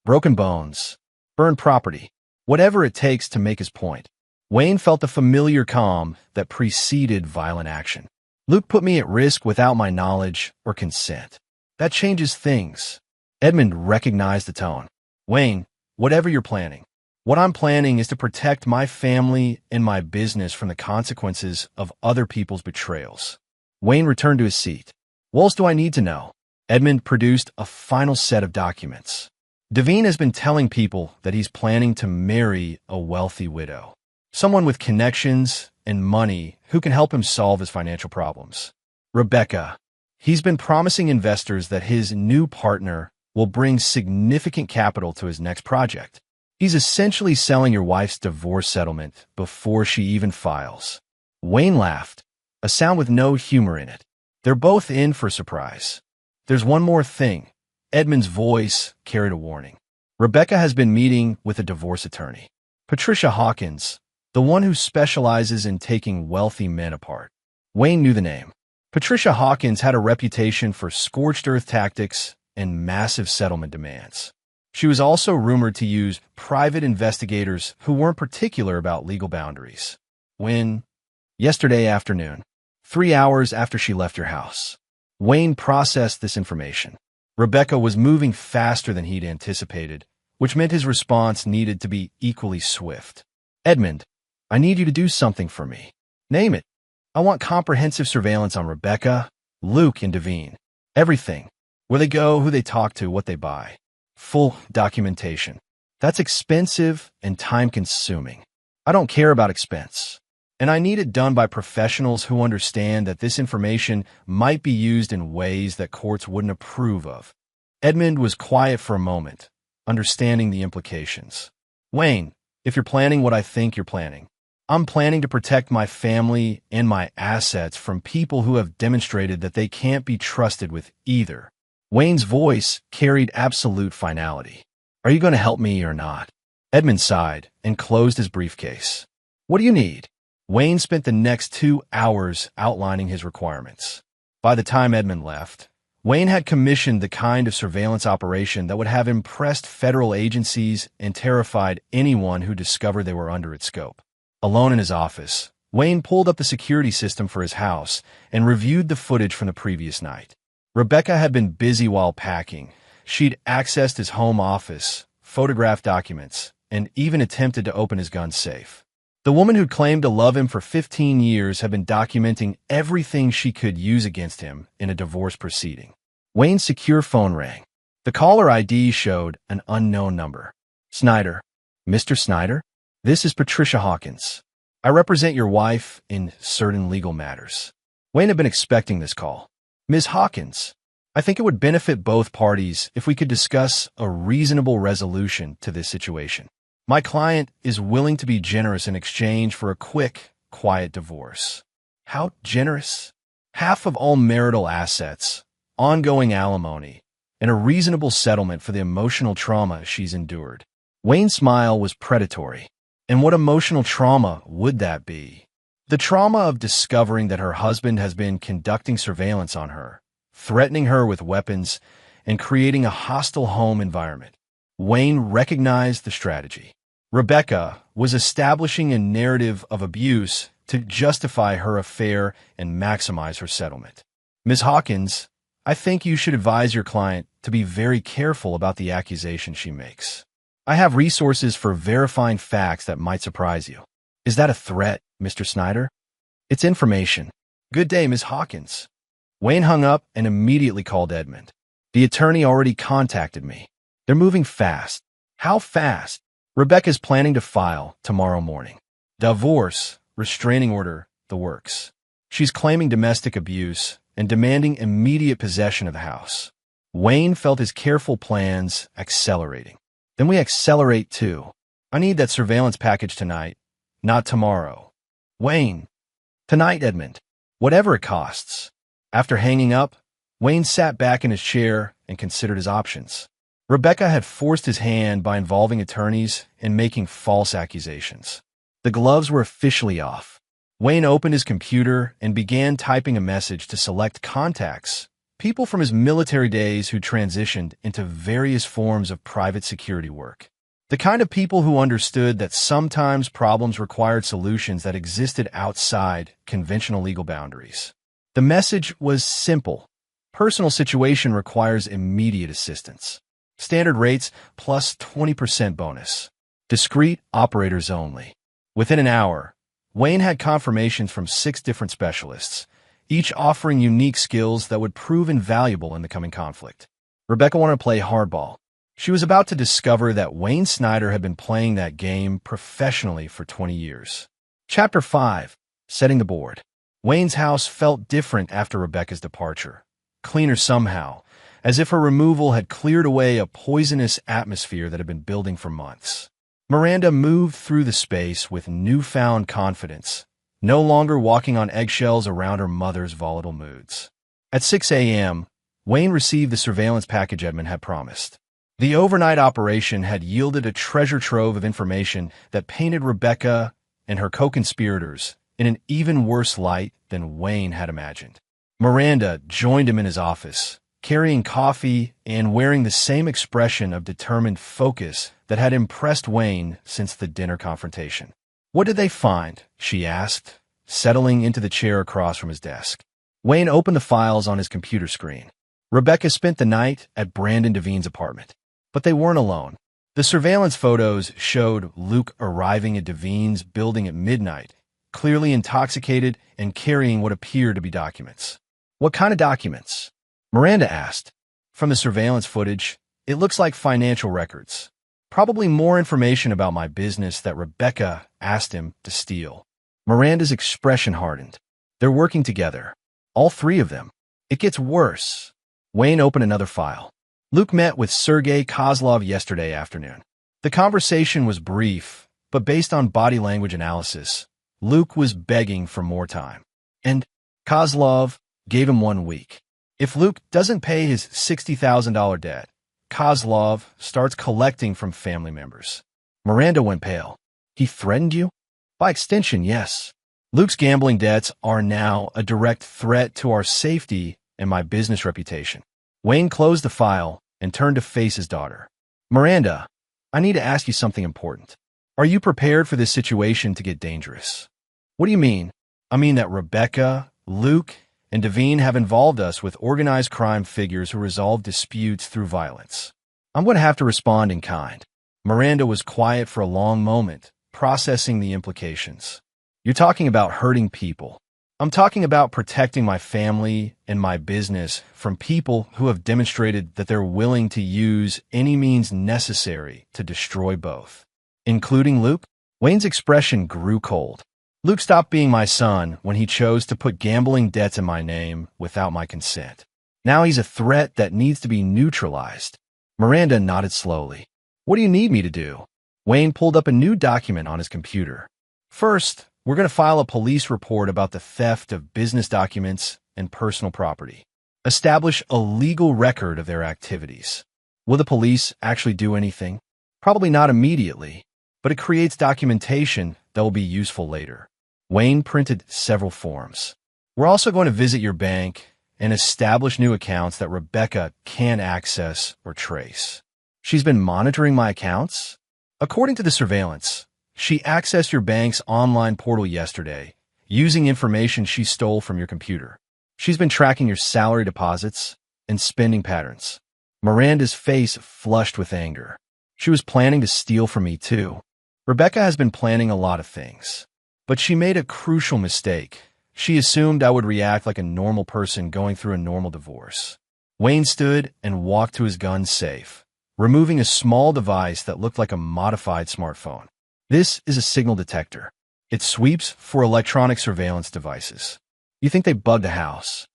Broken bones. Burned property. Whatever it takes to make his point. Wayne felt the familiar calm that preceded violent action. Luke put me at risk without my knowledge or consent. That changes things. Edmund recognized the tone. Wayne, whatever you're planning. What I'm planning is to protect my family and my business from the consequences of other people's betrayals. Wayne returned to his seat. What else do I need to know? Edmund produced a final set of documents. Devine has been telling people that he's planning to marry a wealthy widow. Someone with connections and money who can help him solve his financial problems. Rebecca. He's been promising investors that his new partner will bring significant capital to his next project. He's essentially selling your wife's divorce settlement before she even files. Wayne laughed, a sound with no humor in it. They're both in for a surprise. There's one more thing. Edmund's voice carried a warning. Rebecca has been meeting with a divorce attorney. Patricia Hawkins, the one who specializes in taking wealthy men apart. Wayne knew the name. Patricia Hawkins had a reputation for scorched earth tactics and massive settlement demands. She was also rumored to use private investigators who weren't particular about legal boundaries. Yesterday afternoon, 3 hours after she left your house, Wayne processed this information. Rebecca was moving faster than he'd anticipated, which meant his response needed to be equally swift. Edmund, I need you to do something for me. Name it. I want comprehensive surveillance on Rebecca, Luke, and Devine. Everything. Where they go, who they talk to, what they buy. Full documentation. That's expensive and time-consuming. I don't care about expense. And I need it done by professionals who understand that this information might be used in ways that courts wouldn't approve of. Edmund was quiet for a moment, understanding the implications. Wayne, if you're planning what I think you're planning, I'm planning to protect my family and my assets from people who have demonstrated that they can't be trusted with either. Wayne's voice carried absolute finality. Are you going to help me or not? Edmund sighed and closed his briefcase. What do you need? Wayne spent the next 2 hours outlining his requirements. By the time Edmund left, Wayne had commissioned the kind of surveillance operation that would have impressed federal agencies and terrified anyone who discovered they were under its scope. Alone in his office, Wayne pulled up the security system for his house and reviewed the footage from the previous night. Rebecca had been busy while packing. She'd accessed his home office, photographed documents, and even attempted to open his gun safe. The woman who claimed to love him for 15 years had been documenting everything she could use against him in a divorce proceeding. Wayne's secure phone rang. The caller ID showed an unknown number. Snyder. Mr. Snyder? This is Patricia Hawkins. I represent your wife in certain legal matters. Wayne had been expecting this call. Ms. Hawkins, I think it would benefit both parties if we could discuss a reasonable resolution to this situation. My client is willing to be generous in exchange for a quick, quiet divorce. How generous? Half of all marital assets, ongoing alimony, and a reasonable settlement for the emotional trauma she's endured. Wayne's smile was predatory. And what emotional trauma would that be? The trauma of discovering that her husband has been conducting surveillance on her, threatening her with weapons, and creating a hostile home environment. Wayne recognized the strategy. Rebecca was establishing a narrative of abuse to justify her affair and maximize her settlement. Ms. Hawkins, I think you should advise your client to be very careful about the accusation she makes. I have resources for verifying facts that might surprise you. Is that a threat, Mr. Snyder? It's information. Good day, Ms. Hawkins. Wayne hung up and immediately called Edmund. The attorney already contacted me. They're moving fast. How fast? Rebecca's planning to file tomorrow morning. Divorce, restraining order, the works. She's claiming domestic abuse and demanding immediate possession of the house. Wayne felt his careful plans accelerating. Then we accelerate too. I need that surveillance package tonight, not tomorrow. Wayne. Tonight, Edmund. Whatever it costs. After hanging up, Wayne sat back in his chair and considered his options. Rebecca had forced his hand by involving attorneys and making false accusations. The gloves were officially off. Wayne opened his computer and began typing a message to select contacts, people from his military days who transitioned into various forms of private security work. The kind of people who understood that sometimes problems required solutions that existed outside conventional legal boundaries. The message was simple. Personal situation requires immediate assistance. Standard rates plus 20% bonus. Discreet operators only. Within an hour, Wayne had confirmations from 6 different specialists, each offering unique skills that would prove invaluable in the coming conflict. Rebecca wanted to play hardball. She was about to discover that Wayne Snyder had been playing that game professionally for 20 years. Chapter 5. Setting the board. Wayne's house felt different after Rebecca's departure. Cleaner somehow, as if her removal had cleared away a poisonous atmosphere that had been building for months. Miranda moved through the space with newfound confidence, no longer walking on eggshells around her mother's volatile moods. At 6 a.m., Wayne received the surveillance package Edmund had promised. The overnight operation had yielded a treasure trove of information that painted Rebecca and her co-conspirators in an even worse light than Wayne had imagined. Miranda joined him in his office, carrying coffee and wearing the same expression of determined focus that had impressed Wayne since the dinner confrontation. "What did they find?" she asked, settling into the chair across from his desk. Wayne opened the files on his computer screen. Rebecca spent the night at Brandon Devine's apartment. But they weren't alone. The surveillance photos showed Luke arriving at Devine's building at midnight, clearly intoxicated and carrying what appeared to be documents. "What kind of documents?" Miranda asked. "From the surveillance footage, it looks like financial records. Probably more information about my business that Rebecca asked him to steal." Miranda's expression hardened. They're working together. All 3 of them. It gets worse. Wayne opened another file. Luke met with Sergei Kozlov yesterday afternoon. The conversation was brief, but based on body language analysis, Luke was begging for more time. And Kozlov gave him 1 week. If Luke doesn't pay his $60,000 debt, Kozlov starts collecting from family members. Miranda went pale. "He threatened you?" "By extension, yes. Luke's gambling debts are now a direct threat to our safety and my business reputation." Wayne closed the file and turned to face his daughter. "Miranda, I need to ask you something important. Are you prepared for this situation to get dangerous?" "What do you mean?" "I mean that Rebecca, Luke, and Devine have involved us with organized crime figures who resolve disputes through violence. I'm going to have to respond in kind." Miranda was quiet for a long moment, processing the implications. "You're talking about hurting people. I'm talking about protecting my family and my business from people who have demonstrated that they're willing to use any means necessary to destroy both." "Including Luke?" Wayne's expression grew cold. Luke stopped being my son when he chose to put gambling debts in my name without my consent. Now he's a threat that needs to be neutralized. Miranda nodded slowly. What do you need me to do? Wayne pulled up a new document on his computer. First, we're going to file a police report about the theft of business documents and personal property. Establish a legal record of their activities. Will the police actually do anything? Probably not immediately, but it creates documentation that will be useful later. Wayne printed several forms. We're also going to visit your bank and establish new accounts that Rebecca can access or trace. She's been monitoring my accounts? According to the surveillance, she accessed your bank's online portal yesterday, using information she stole from your computer. She's been tracking your salary deposits and spending patterns. Miranda's face flushed with anger. She was planning to steal from me too. Rebecca has been planning a lot of things, but she made a crucial mistake. She assumed I would react like a normal person going through a normal divorce. Wayne stood and walked to his gun safe, removing a small device that looked like a modified smartphone. This is a signal detector. It sweeps for electronic surveillance devices. You think they bugged the house?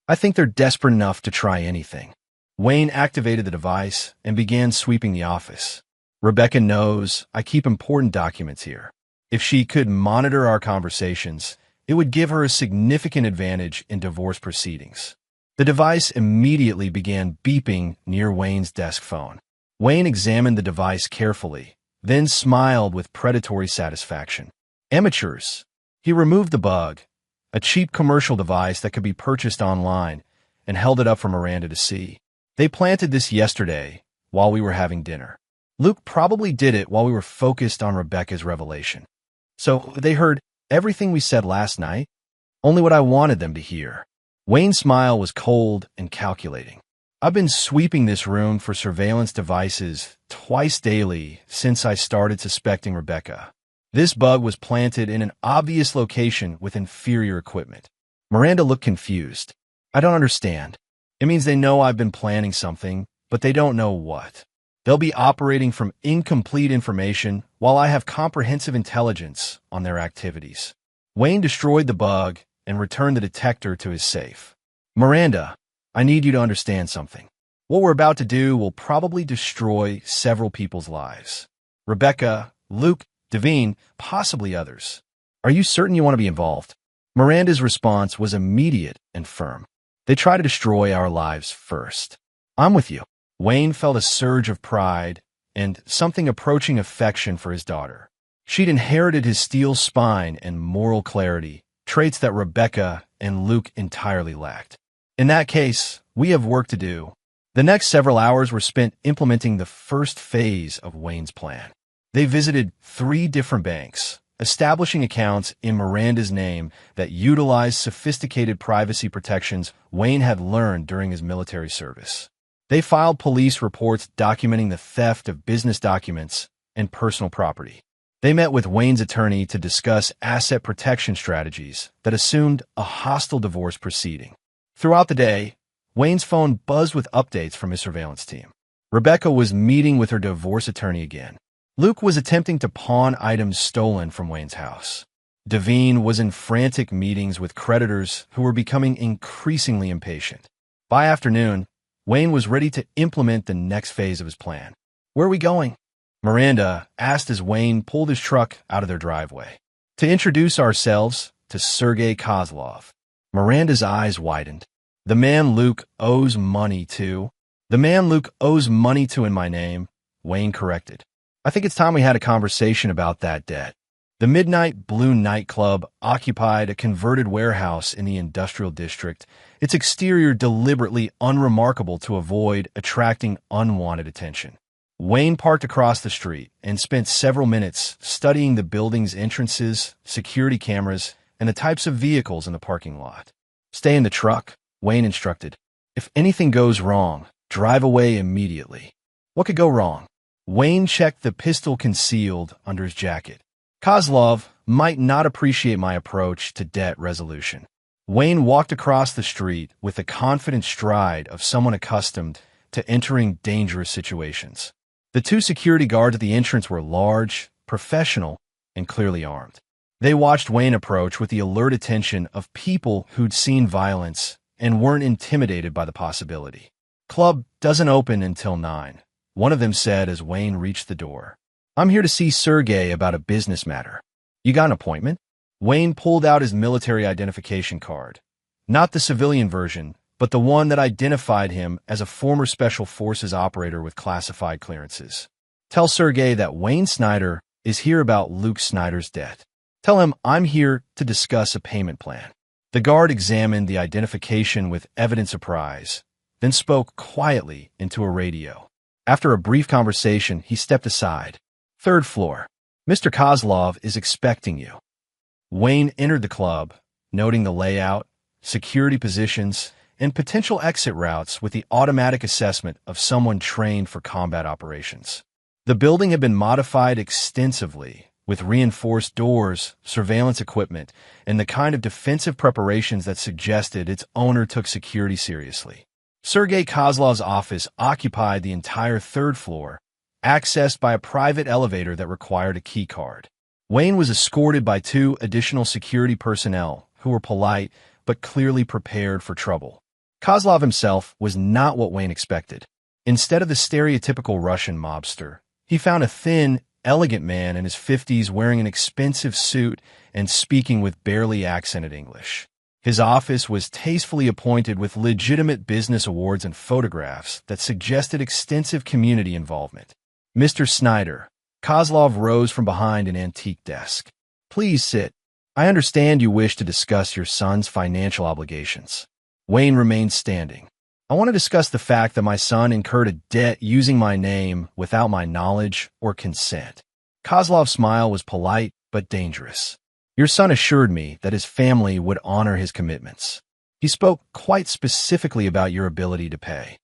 I think they're desperate enough to try anything. Wayne activated the device and began sweeping the office. Rebecca knows I keep important documents here. If she could monitor our conversations, it would give her a significant advantage in divorce proceedings. The device immediately began beeping near Wayne's desk phone. Wayne examined the device carefully, then smiled with predatory satisfaction. Amateurs. He removed the bug, a cheap commercial device that could be purchased online, and held it up for Miranda to see. They planted this yesterday while we were having dinner. Luke probably did it while we were focused on Rebecca's revelation. So they heard everything we said last night, only what I wanted them to hear. Wayne's smile was cold and calculating. I've been sweeping this room for surveillance devices twice daily since I started suspecting Rebecca. This bug was planted in an obvious location with inferior equipment. Miranda looked confused. I don't understand. It means they know I've been planning something, but they don't know what. They'll be operating from incomplete information while I have comprehensive intelligence on their activities. Wayne destroyed the bug and returned the detector to his safe. Miranda, I need you to understand something. What we're about to do will probably destroy several people's lives. Rebecca, Luke, Devine, possibly others. Are you certain you want to be involved? Miranda's response was immediate and firm. They try to destroy our lives first. I'm with you. Wayne felt a surge of pride and something approaching affection for his daughter. She'd inherited his steel spine and moral clarity, traits that Rebecca and Luke entirely lacked. In that case, we have work to do. The next several hours were spent implementing the first phase of Wayne's plan. They visited 3 different banks, establishing accounts in Miranda's name that utilized sophisticated privacy protections Wayne had learned during his military service. They filed police reports documenting the theft of business documents and personal property. They met with Wayne's attorney to discuss asset protection strategies that assumed a hostile divorce proceeding. Throughout the day, Wayne's phone buzzed with updates from his surveillance team. Rebecca was meeting with her divorce attorney again. Luke was attempting to pawn items stolen from Wayne's house. Devine was in frantic meetings with creditors who were becoming increasingly impatient. By afternoon, Wayne was ready to implement the next phase of his plan. Where are we going? Miranda asked as Wayne pulled his truck out of their driveway. To introduce ourselves to Sergei Kozlov. Miranda's eyes widened. The man Luke owes money to. The man Luke owes money to in my name, Wayne corrected. I think it's time we had a conversation about that debt. The Midnight Blue nightclub occupied a converted warehouse in the industrial district, its exterior deliberately unremarkable to avoid attracting unwanted attention. Wayne parked across the street and spent several minutes studying the building's entrances, security cameras, and the types of vehicles in the parking lot. Stay in the truck, Wayne instructed. If anything goes wrong, drive away immediately. What could go wrong? Wayne checked the pistol concealed under his jacket. Kozlov might not appreciate my approach to debt resolution. Wayne walked across the street with the confident stride of someone accustomed to entering dangerous situations. The 2 security guards at the entrance were large, professional, and clearly armed. They watched Wayne approach with the alert attention of people who'd seen violence and weren't intimidated by the possibility. "Club doesn't open until 9, one of them said as Wayne reached the door. "I'm here to see Sergey about a business matter." "You got an appointment?" Wayne pulled out his military identification card. Not the civilian version, but the one that identified him as a former Special Forces operator with classified clearances. "Tell Sergey that Wayne Snyder is here about Luke Snyder's debt. Tell him I'm here to discuss a payment plan." The guard examined the identification with evident surprise, then spoke quietly into a radio. After a brief conversation, he stepped aside. "Third floor. Mr. Kozlov is expecting you." Wayne entered the club, noting the layout, security positions, and potential exit routes with the automatic assessment of someone trained for combat operations. The building had been modified extensively, with reinforced doors, surveillance equipment, and the kind of defensive preparations that suggested its owner took security seriously. Sergei Kozlov's office occupied the entire third floor, accessed by a private elevator that required a key card. Wayne was escorted by 2 additional security personnel who were polite but clearly prepared for trouble. Kozlov himself was not what Wayne expected. Instead of the stereotypical Russian mobster, he found a thin, elegant man in his 50s wearing an expensive suit and speaking with barely accented English. His office was tastefully appointed with legitimate business awards and photographs that suggested extensive community involvement. "Mr. Snyder." Kozlov rose from behind an antique desk. "Please sit. I understand you wish to discuss your son's financial obligations." Wayne remained standing. "I want to discuss the fact that my son incurred a debt using my name without my knowledge or consent." Kozlov's smile was polite but dangerous. "Your son assured me that his family would honor his commitments. He spoke quite specifically about your ability to pay."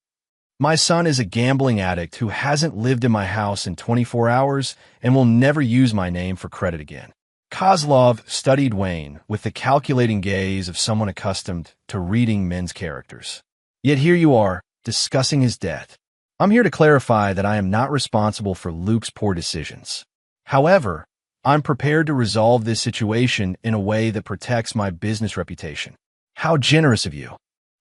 "My son is a gambling addict who hasn't lived in my house in 24 hours and will never use my name for credit again." Kozlov studied Wayne with the calculating gaze of someone accustomed to reading men's characters. "Yet here you are, discussing his debt. I'm here to clarify that I am not responsible for Luke's poor decisions. However, I'm prepared to resolve this situation in a way that protects my business reputation." "How generous of you."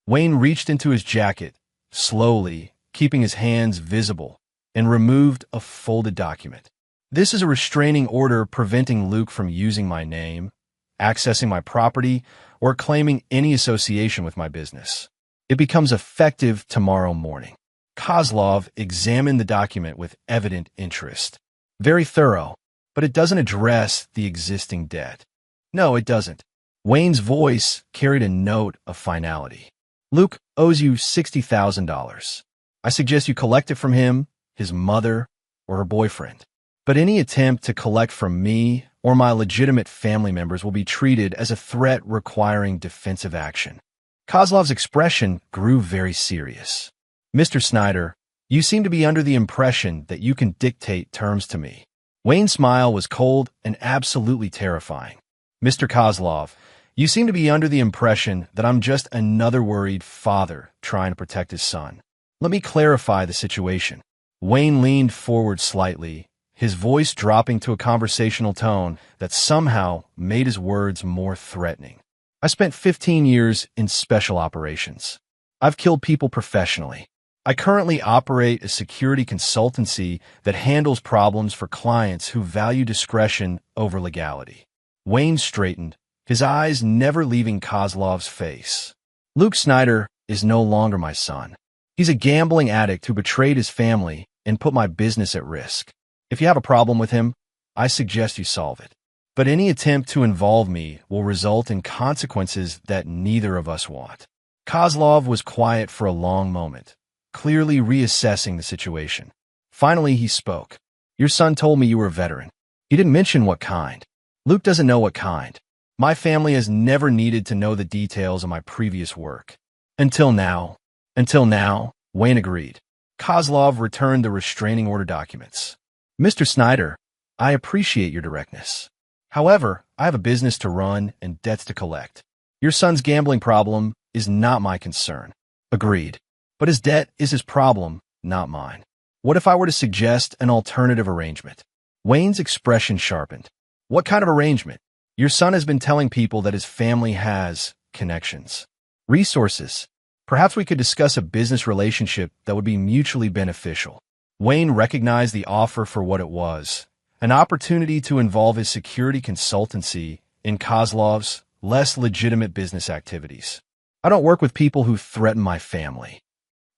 Wayne reached into his jacket, slowly, keeping his hands visible, and removed a folded document. "This is a restraining order preventing Luke from using my name, accessing my property, or claiming any association with my business. It becomes effective tomorrow morning." Kozlov examined the document with evident interest. "Very thorough, but it doesn't address the existing debt." "No, it doesn't." Wayne's voice carried a note of finality. "Luke owes you $60,000. I suggest you collect it from him, his mother, or her boyfriend. But any attempt to collect from me or my legitimate family members will be treated as a threat requiring defensive action." Kozlov's expression grew very serious. "Mr. Snyder, you seem to be under the impression that you can dictate terms to me." Wayne's smile was cold and absolutely terrifying. "Mr. Kozlov, you seem to be under the impression that I'm just another worried father trying to protect his son. Let me clarify the situation." Wayne leaned forward slightly, his voice dropping to a conversational tone that somehow made his words more threatening. "I spent 15 years in special operations. I've killed people professionally. I currently operate a security consultancy that handles problems for clients who value discretion over legality." Wayne straightened, his eyes never leaving Kozlov's face. "Luke Snyder is no longer my son. He's a gambling addict who betrayed his family and put my business at risk. If you have a problem with him, I suggest you solve it. But any attempt to involve me will result in consequences that neither of us want." Kozlov was quiet for a long moment, clearly reassessing the situation. Finally, he spoke. "Your son told me you were a veteran. He didn't mention what kind. Luke doesn't know what kind. My family has never needed to know the details of my previous work." Until now, Wayne agreed. Kozlov returned the restraining order documents. "Mr. Snyder, I appreciate your directness. However, I have a business to run and debts to collect. Your son's gambling problem is not my concern." "Agreed. But his debt is his problem, not mine. What if I were to suggest an alternative arrangement?" Wayne's expression sharpened. "What kind of arrangement?" Your son has been telling people that his family has connections, resources. Perhaps we could discuss a business relationship that would be mutually beneficial. Wayne recognized the offer for what it was, an opportunity to involve his security consultancy in Kozlov's less legitimate business activities. I don't work with people who threaten my family,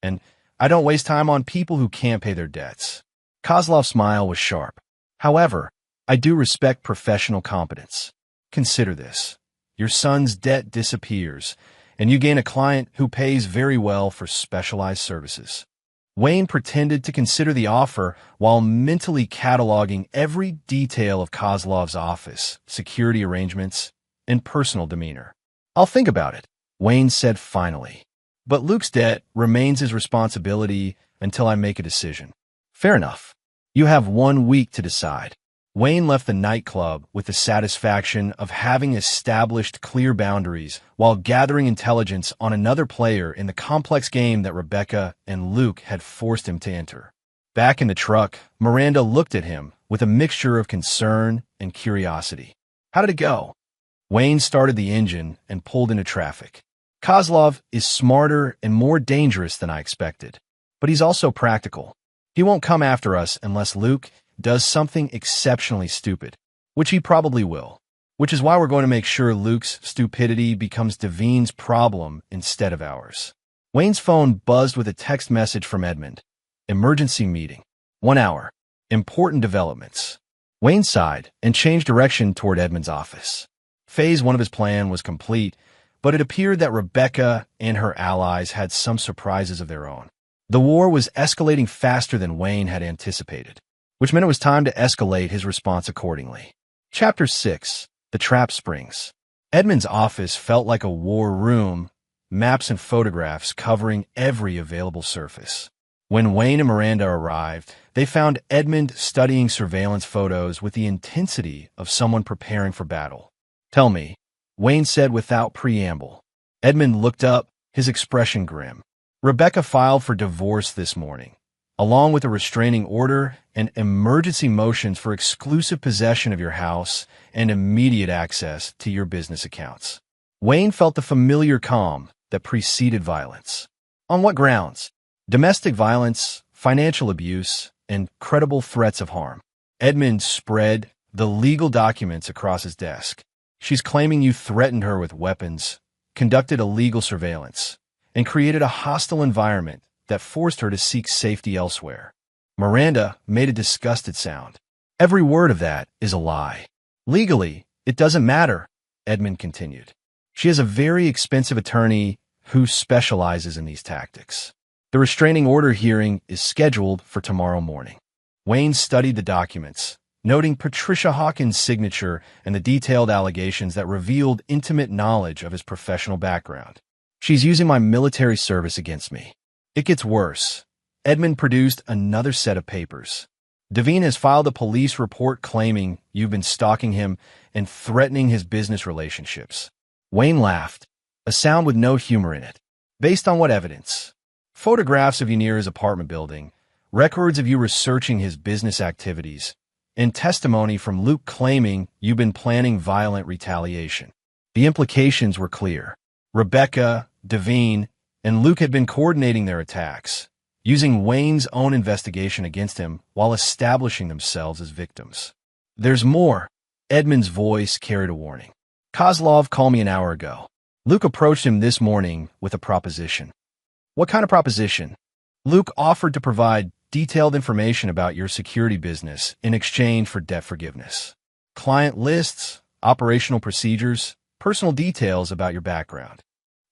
and I don't waste time on people who can't pay their debts. Kozlov's smile was sharp. However, I do respect professional competence. Consider this. Your son's debt disappears, and you gain a client who pays very well for specialized services. Wayne pretended to consider the offer while mentally cataloging every detail of Kozlov's office, security arrangements, and personal demeanor. I'll think about it, Wayne said finally. But Luke's debt remains his responsibility until I make a decision. Fair enough. You have 1 week to decide. Wayne left the nightclub with the satisfaction of having established clear boundaries while gathering intelligence on another player in the complex game that Rebecca and Luke had forced him to enter. Back in the truck, Miranda looked at him with a mixture of concern and curiosity. How did it go? Wayne started the engine and pulled into traffic. Kozlov is smarter and more dangerous than I expected, but he's also practical. He won't come after us unless Luke does something exceptionally stupid, which he probably will, which is why we're going to make sure Luke's stupidity becomes Devine's problem instead of ours. Wayne's phone buzzed with a text message from Edmund. Emergency meeting. 1 hour. Important developments. Wayne sighed and changed direction toward Edmund's office. Phase 1 of his plan was complete, but it appeared that Rebecca and her allies had some surprises of their own. The war was escalating faster than Wayne had anticipated, which meant it was time to escalate his response accordingly. Chapter 6. The Trap Springs. Edmund's office felt like a war room, maps and photographs covering every available surface. When Wayne and Miranda arrived, they found Edmund studying surveillance photos with the intensity of someone preparing for battle. Tell me, Wayne said without preamble. Edmund looked up, his expression grim. Rebecca filed for divorce this morning, along with a restraining order and emergency motions for exclusive possession of your house and immediate access to your business accounts. Wayne felt the familiar calm that preceded violence. On what grounds? Domestic violence, financial abuse, and credible threats of harm. Edmund spread the legal documents across his desk. She's claiming you threatened her with weapons, conducted illegal surveillance, and created a hostile environment that forced her to seek safety elsewhere. Miranda made a disgusted sound. Every word of that is a lie. Legally, it doesn't matter, Edmund continued. She has a very expensive attorney who specializes in these tactics. The restraining order hearing is scheduled for tomorrow morning. Wayne studied the documents, noting Patricia Hawkins' signature and the detailed allegations that revealed intimate knowledge of his professional background. She's using my military service against me. It gets worse. Edmund produced another set of papers. Devine has filed a police report claiming you've been stalking him and threatening his business relationships. Wayne laughed, a sound with no humor in it. Based on what evidence? Photographs of you near his apartment building, records of you researching his business activities, and testimony from Luke claiming you've been planning violent retaliation. The implications were clear. Rebecca, Devine, and Luke had been coordinating their attacks, using Wayne's own investigation against him while establishing themselves as victims. There's more. Edmund's voice carried a warning. Kozlov called me an hour ago. Luke approached him this morning with a proposition. What kind of proposition? Luke offered to provide detailed information about your security business in exchange for debt forgiveness. Client lists, operational procedures, personal details about your background.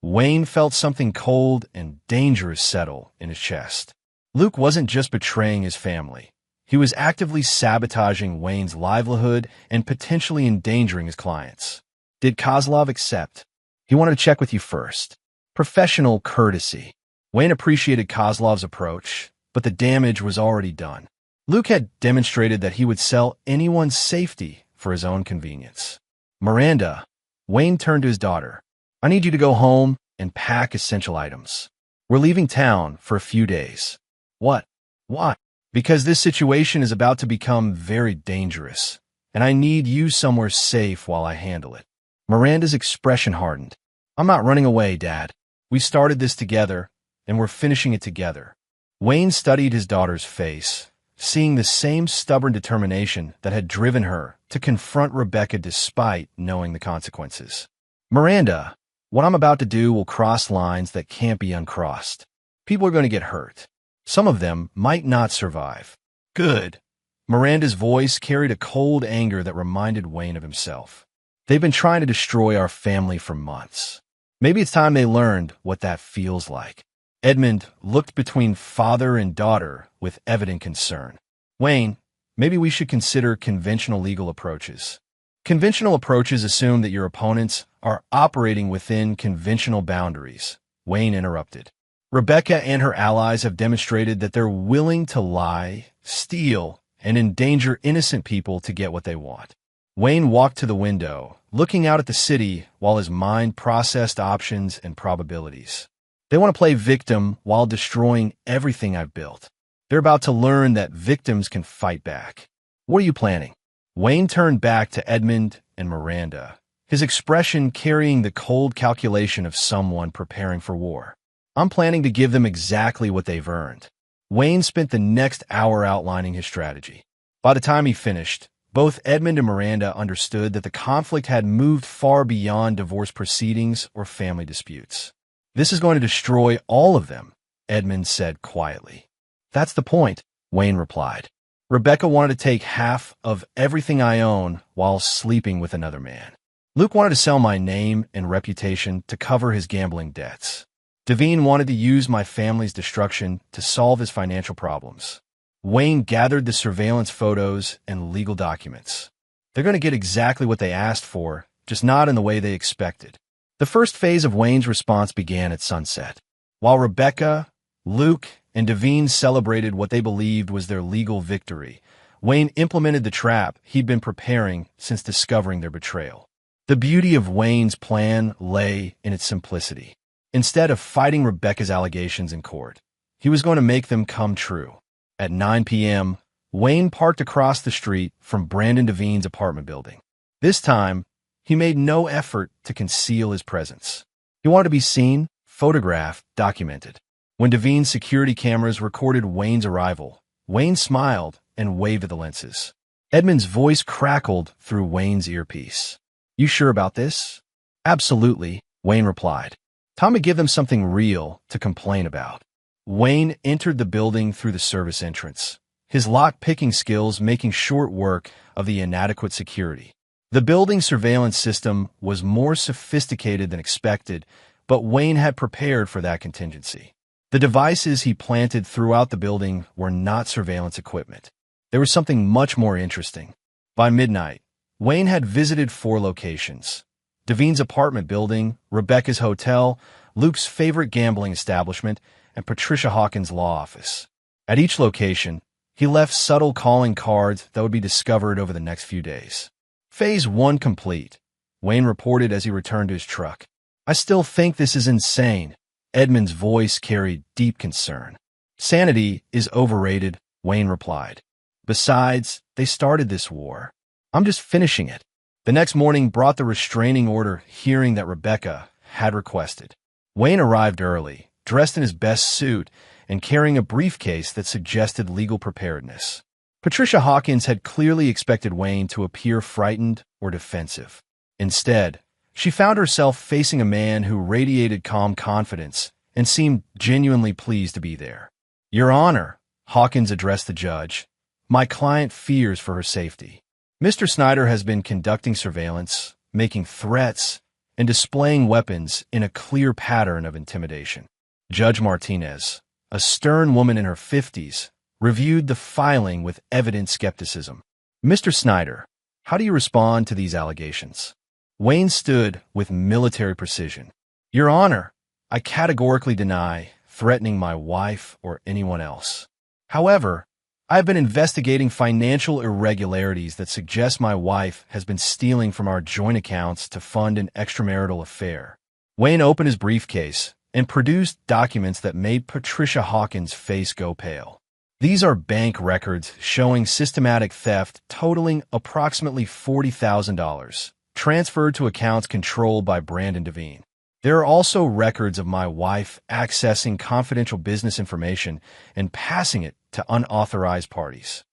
Wayne felt something cold and dangerous settle in his chest. Luke wasn't just betraying his family. He was actively sabotaging Wayne's livelihood and potentially endangering his clients. Did Kozlov accept? He wanted to check with you first. Professional courtesy. Wayne appreciated Kozlov's approach, but the damage was already done. Luke had demonstrated that he would sell anyone's safety for his own convenience. Miranda, Wayne turned to his daughter. I need you to go home and pack essential items. We're leaving town for a few days. What? Why? Because this situation is about to become very dangerous, and I need you somewhere safe while I handle it." Miranda's expression hardened. "I'm not running away, Dad. We started this together, and we're finishing it together." Wayne studied his daughter's face, seeing the same stubborn determination that had driven her to confront Rebecca despite knowing the consequences. "Miranda, what I'm about to do will cross lines that can't be uncrossed. People are going to get hurt. Some of them might not survive." "Good." Miranda's voice carried a cold anger that reminded Wayne of himself. "They've been trying to destroy our family for months. Maybe it's time they learned what that feels like." Edmund looked between father and daughter with evident concern. "Wayne, maybe we should consider conventional legal approaches." "Conventional approaches assume that your opponents are operating within conventional boundaries," Wayne interrupted. "Rebecca and her allies have demonstrated that they're willing to lie, steal, and endanger innocent people to get what they want." Wayne walked to the window, looking out at the city while his mind processed options and probabilities. "They want to play victim while destroying everything I've built. They're about to learn that victims can fight back. What are you planning?" Wayne turned back to Edmund and Miranda, his expression carrying the cold calculation of someone preparing for war. "I'm planning to give them exactly what they've earned." Wayne spent the next hour outlining his strategy. By the time he finished, both Edmund and Miranda understood that the conflict had moved far beyond divorce proceedings or family disputes. "This is going to destroy all of them," Edmund said quietly. "That's the point," Wayne replied. "Rebecca wanted to take half of everything I own while sleeping with another man. Luke wanted to sell my name and reputation to cover his gambling debts. Devine wanted to use my family's destruction to solve his financial problems." Wayne gathered the surveillance photos and legal documents. "They're going to get exactly what they asked for, just not in the way they expected." The first phase of Wayne's response began at sunset. While Rebecca, Luke, and Devine celebrated what they believed was their legal victory, Wayne implemented the trap he'd been preparing since discovering their betrayal. The beauty of Wayne's plan lay in its simplicity. Instead of fighting Rebecca's allegations in court, he was going to make them come true. At 9 p.m., Wayne parked across the street from Brandon Devine's apartment building. This time, he made no effort to conceal his presence. He wanted to be seen, photographed, documented. When Devine's security cameras recorded Wayne's arrival, Wayne smiled and waved at the lenses. Edmund's voice crackled through Wayne's earpiece. "You sure about this?" "Absolutely," Wayne replied. "Time to give them something real to complain about." Wayne entered the building through the service entrance, his lock-picking skills making short work of the inadequate security. The building's surveillance system was more sophisticated than expected, but Wayne had prepared for that contingency. The devices he planted throughout the building were not surveillance equipment. There was something much more interesting. By midnight, Wayne had visited 4 locations: Devine's apartment building, Rebecca's hotel, Luke's favorite gambling establishment, and Patricia Hawkins' law office. At each location, he left subtle calling cards that would be discovered over the next few days. "Phase 1 complete," Wayne reported as he returned to his truck. "I still think this is insane." Edmund's voice carried deep concern. "Sanity is overrated," Wayne replied. "Besides, they started this war. I'm just finishing it." The next morning brought the restraining order hearing that Rebecca had requested. Wayne arrived early, dressed in his best suit and carrying a briefcase that suggested legal preparedness. Patricia Hawkins had clearly expected Wayne to appear frightened or defensive. Instead, she found herself facing a man who radiated calm confidence and seemed genuinely pleased to be there. "Your Honor," Hawkins addressed the judge, "my client fears for her safety. Mr. Snyder has been conducting surveillance, making threats, and displaying weapons in a clear pattern of intimidation." Judge Martinez, a stern woman in her 50s, reviewed the filing with evident skepticism. "Mr. Snyder, how do you respond to these allegations?" Wayne stood with military precision. "Your Honor, I categorically deny threatening my wife or anyone else. However, I have been investigating financial irregularities that suggest my wife has been stealing from our joint accounts to fund an extramarital affair." Wayne opened his briefcase and produced documents that made Patricia Hawkins' face go pale. These are bank records showing systematic theft totaling approximately $40,000, transferred to accounts controlled by Brandon Devine. There are also records of my wife accessing confidential business information and passing it to unauthorized parties.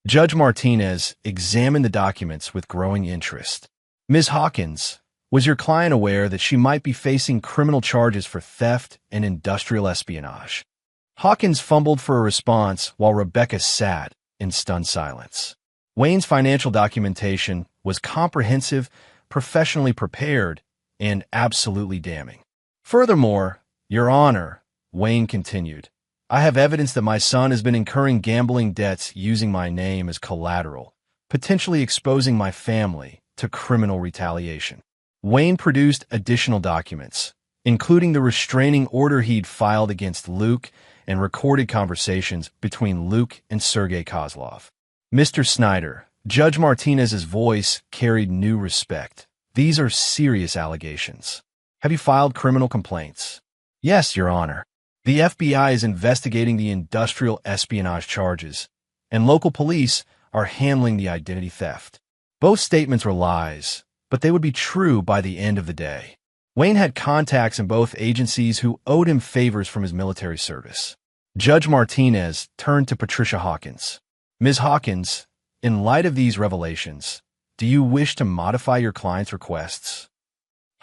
Judge Martinez examined the documents with growing interest. Ms. Hawkins, was your client aware that she might be facing criminal charges for theft and industrial espionage? Hawkins fumbled for a response while Rebecca sat in stunned silence. Wayne's financial documentation was comprehensive, professionally prepared, and absolutely damning. Furthermore, Your Honor, Wayne continued, I have evidence that my son has been incurring gambling debts using my name as collateral, potentially exposing my family to criminal retaliation. Wayne produced additional documents, including the restraining order he'd filed against Luke and recorded conversations between Luke and Sergei Kozlov. Mr. Snyder, Judge Martinez's voice carried new respect. These are serious allegations. Have you filed criminal complaints? Yes, Your Honor. The FBI is investigating the industrial espionage charges, and local police are handling the identity theft. Both statements were lies, but they would be true by the end of the day. Wayne had contacts in both agencies who owed him favors from his military service. Judge Martinez turned to Patricia Hawkins. Ms. Hawkins, in light of these revelations, do you wish to modify your client's requests?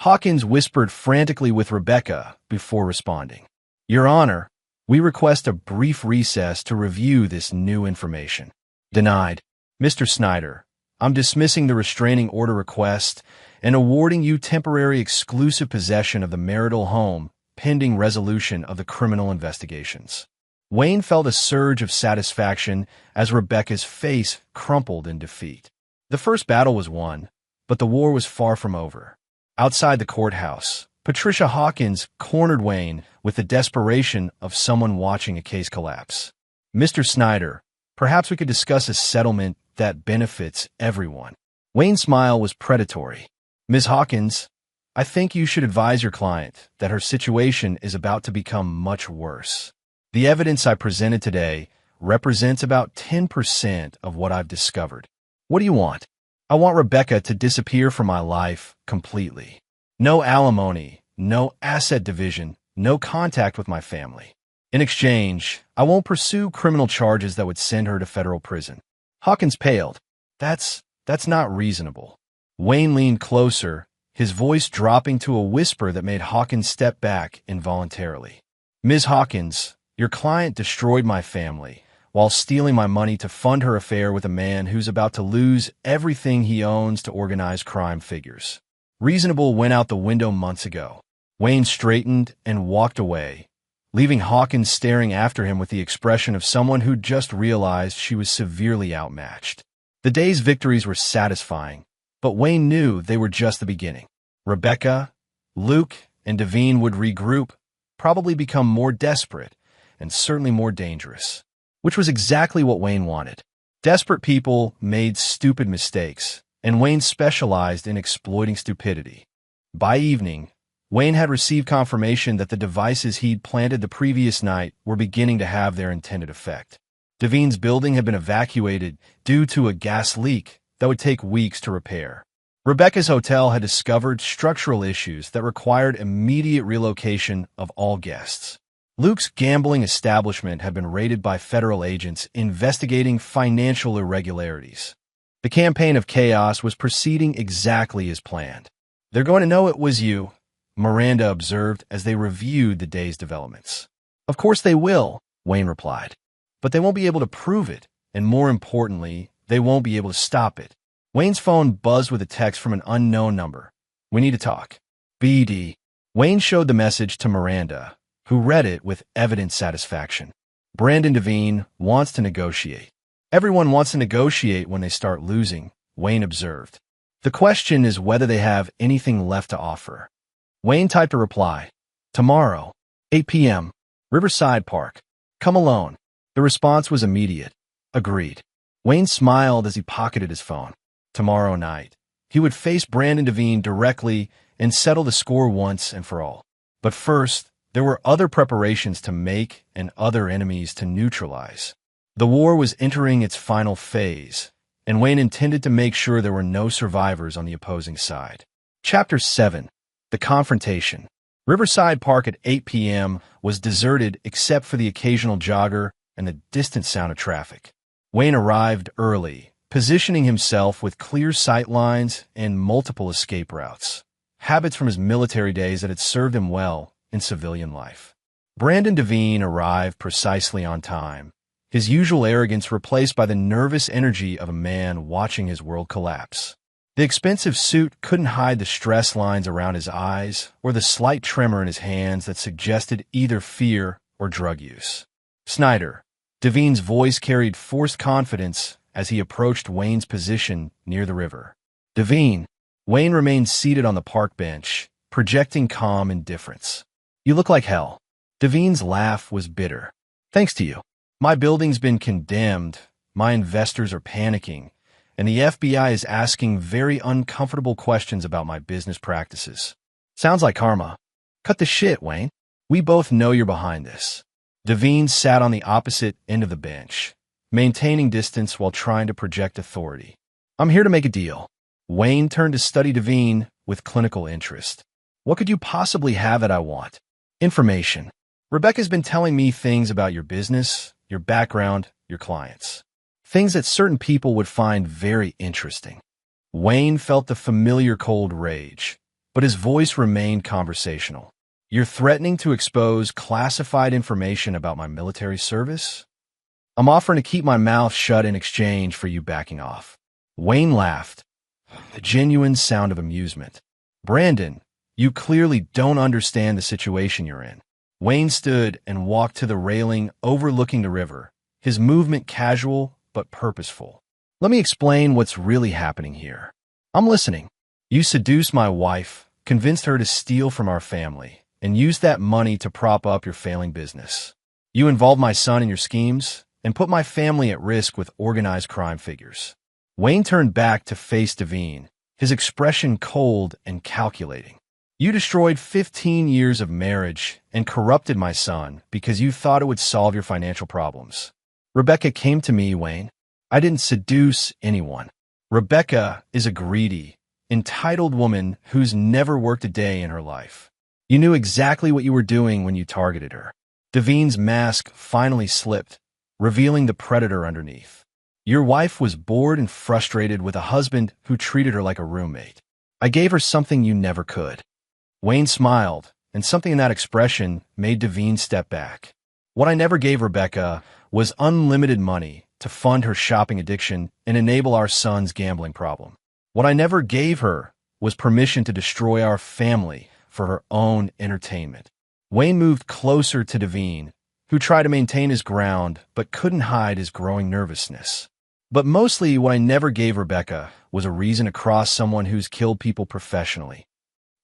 Hawkins whispered frantically with Rebecca before responding. Your Honor, we request a brief recess to review this new information. Denied. Mr. Snyder, I'm dismissing the restraining order request and awarding you temporary exclusive possession of the marital home pending resolution of the criminal investigations. Wayne felt a surge of satisfaction as Rebecca's face crumpled in defeat. The first battle was won, but the war was far from over. Outside the courthouse, Patricia Hawkins cornered Wayne with the desperation of someone watching a case collapse. Mr. Snyder, perhaps we could discuss a settlement that benefits everyone. Wayne's smile was predatory. Ms. Hawkins, I think you should advise your client that her situation is about to become much worse. The evidence I presented today represents about 10% of what I've discovered. What do you want? I want Rebecca to disappear from my life completely. No alimony, no asset division, no contact with my family. In exchange, I won't pursue criminal charges that would send her to federal prison. Hawkins paled. That's not reasonable. Wayne leaned closer, his voice dropping to a whisper that made Hawkins step back involuntarily. Ms. Hawkins, your client destroyed my family while stealing my money to fund her affair with a man who's about to lose everything he owns to organized crime figures. Reasonable went out the window months ago. Wayne straightened and walked away, leaving Hawkins staring after him with the expression of someone who'd just realized she was severely outmatched. The day's victories were satisfying, but Wayne knew they were just the beginning. Rebecca, Luke, and Devine would regroup, probably become more desperate, and certainly more dangerous, which was exactly what Wayne wanted. Desperate people made stupid mistakes, and Wayne specialized in exploiting stupidity. By evening, Wayne had received confirmation that the devices he'd planted the previous night were beginning to have their intended effect. Devine's building had been evacuated due to a gas leak that would take weeks to repair. Rebecca's hotel had discovered structural issues that required immediate relocation of all guests. Luke's gambling establishment had been raided by federal agents investigating financial irregularities. The campaign of chaos was proceeding exactly as planned. They're going to know it was you, Miranda observed as they reviewed the day's developments. Of course they will, Wayne replied. But they won't be able to prove it, and more importantly, they won't be able to stop it. Wayne's phone buzzed with a text from an unknown number. We need to talk. BD. Wayne showed the message to Miranda, who read it with evident satisfaction. Brandon Devine wants to negotiate. Everyone wants to negotiate when they start losing, Wayne observed. The question is whether they have anything left to offer. Wayne typed a reply. Tomorrow, 8 p.m., Riverside Park. Come alone. The response was immediate. Agreed. Wayne smiled as he pocketed his phone. Tomorrow night, he would face Brandon Devine directly and settle the score once and for all. But first, there were other preparations to make and other enemies to neutralize. The war was entering its final phase, and Wayne intended to make sure there were no survivors on the opposing side. Chapter 7. The Confrontation. Riverside Park at 8 p.m. was deserted except for the occasional jogger and the distant sound of traffic. Wayne arrived early, positioning himself with clear sight lines and multiple escape routes, habits from his military days that had served him well in civilian life. Brandon Devine arrived precisely on time, his usual arrogance replaced by the nervous energy of a man watching his world collapse. The expensive suit couldn't hide the stress lines around his eyes or the slight tremor in his hands that suggested either fear or drug use. Snyder. Devine's voice carried forced confidence as he approached Wayne's position near the river. Devine. Wayne remained seated on the park bench, projecting calm indifference. You look like hell. Devine's laugh was bitter. Thanks to you. My building's been condemned, my investors are panicking, and the FBI is asking very uncomfortable questions about my business practices. Sounds like karma. Cut the shit, Wayne. We both know you're behind this. Devine sat on the opposite end of the bench, maintaining distance while trying to project authority. I'm here to make a deal. Wayne turned to study Devine with clinical interest. What could you possibly have that I want? Information. Rebecca's been telling me things about your business, your background, your clients. Things that certain people would find very interesting. Wayne felt the familiar cold rage, but his voice remained conversational. You're threatening to expose classified information about my military service? I'm offering to keep my mouth shut in exchange for you backing off. Wayne laughed, a genuine sound of amusement. Brandon, you clearly don't understand the situation you're in. Wayne stood and walked to the railing overlooking the river, his movement casual but purposeful. Let me explain what's really happening here. I'm listening. You seduced my wife, convinced her to steal from our family, and used that money to prop up your failing business. You involved my son in your schemes and put my family at risk with organized crime figures. Wayne turned back to face Devine, his expression cold and calculating. You destroyed 15 years of marriage and corrupted my son because you thought it would solve your financial problems. Rebecca came to me, Wayne. I didn't seduce anyone. Rebecca is a greedy, entitled woman who's never worked a day in her life. You knew exactly what you were doing when you targeted her. Devine's mask finally slipped, revealing the predator underneath. Your wife was bored and frustrated with a husband who treated her like a roommate. I gave her something you never could. Wayne smiled, and something in that expression made Devine step back. What I never gave Rebecca was unlimited money to fund her shopping addiction and enable our son's gambling problem. What I never gave her was permission to destroy our family for her own entertainment. Wayne moved closer to Devine, who tried to maintain his ground but couldn't hide his growing nervousness. But mostly what I never gave Rebecca was a reason to cross someone who's killed people professionally.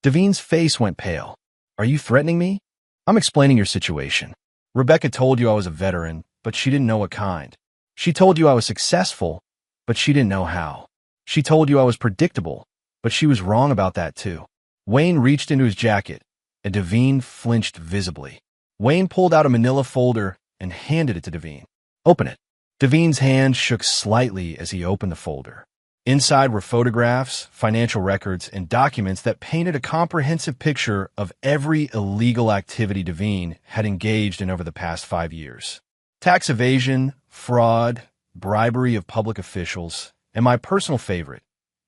Devine's face went pale. Are you threatening me? I'm explaining your situation. Rebecca told you I was a veteran, but she didn't know what kind. She told you I was successful, but she didn't know how. She told you I was predictable, but she was wrong about that too. Wayne reached into his jacket, and Devine flinched visibly. Wayne pulled out a manila folder and handed it to Devine. Open it. Devine's hand shook slightly as he opened the folder. Inside were photographs, financial records, and documents that painted a comprehensive picture of every illegal activity Devine had engaged in over the past 5 years. Tax evasion, fraud, bribery of public officials, and my personal favorite,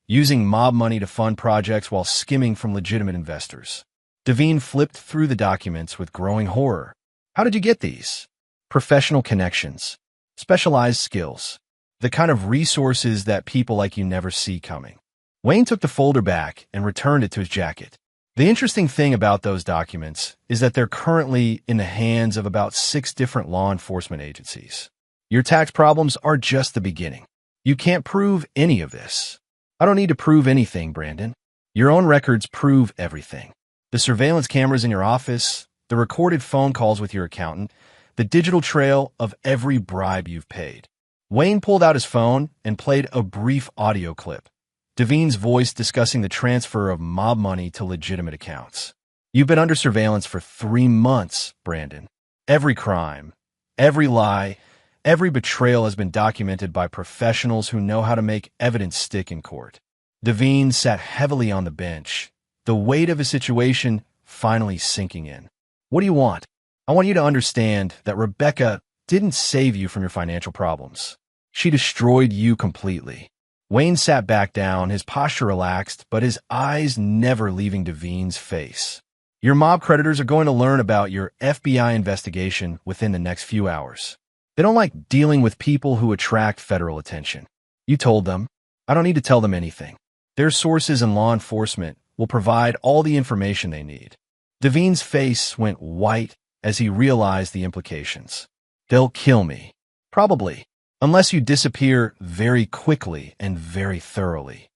using mob money to fund projects while skimming from legitimate investors. Devine flipped through the documents with growing horror. How did you get these? Professional connections, specialized skills, the kind of resources that people like you never see coming. Wayne took the folder back and returned it to his jacket. The interesting thing about those documents is that they're currently in the hands of about 6 different law enforcement agencies. Your tax problems are just the beginning. You can't prove any of this. I don't need to prove anything, Brandon. Your own records prove everything. The surveillance cameras in your office, the recorded phone calls with your accountant, the digital trail of every bribe you've paid. Wayne pulled out his phone and played a brief audio clip. Devine's voice discussing the transfer of mob money to legitimate accounts. You've been under surveillance for 3 months, Brandon. Every crime, every lie, Every betrayal has been documented by professionals who know how to make evidence stick in court. Devine sat heavily on the bench, the weight of his situation finally sinking in. What do you want? I want you to understand that Rebecca didn't save you from your financial problems. She destroyed you completely. Wayne sat back down, his posture relaxed, but his eyes never leaving Devine's face. Your mob creditors are going to learn about your FBI investigation within the next few hours. They don't like dealing with people who attract federal attention. You told them. I don't need to tell them anything. Their sources in law enforcement will provide all the information they need. Devine's face went white as he realized the implications. They'll kill me. Probably. Unless you disappear very quickly and very thoroughly.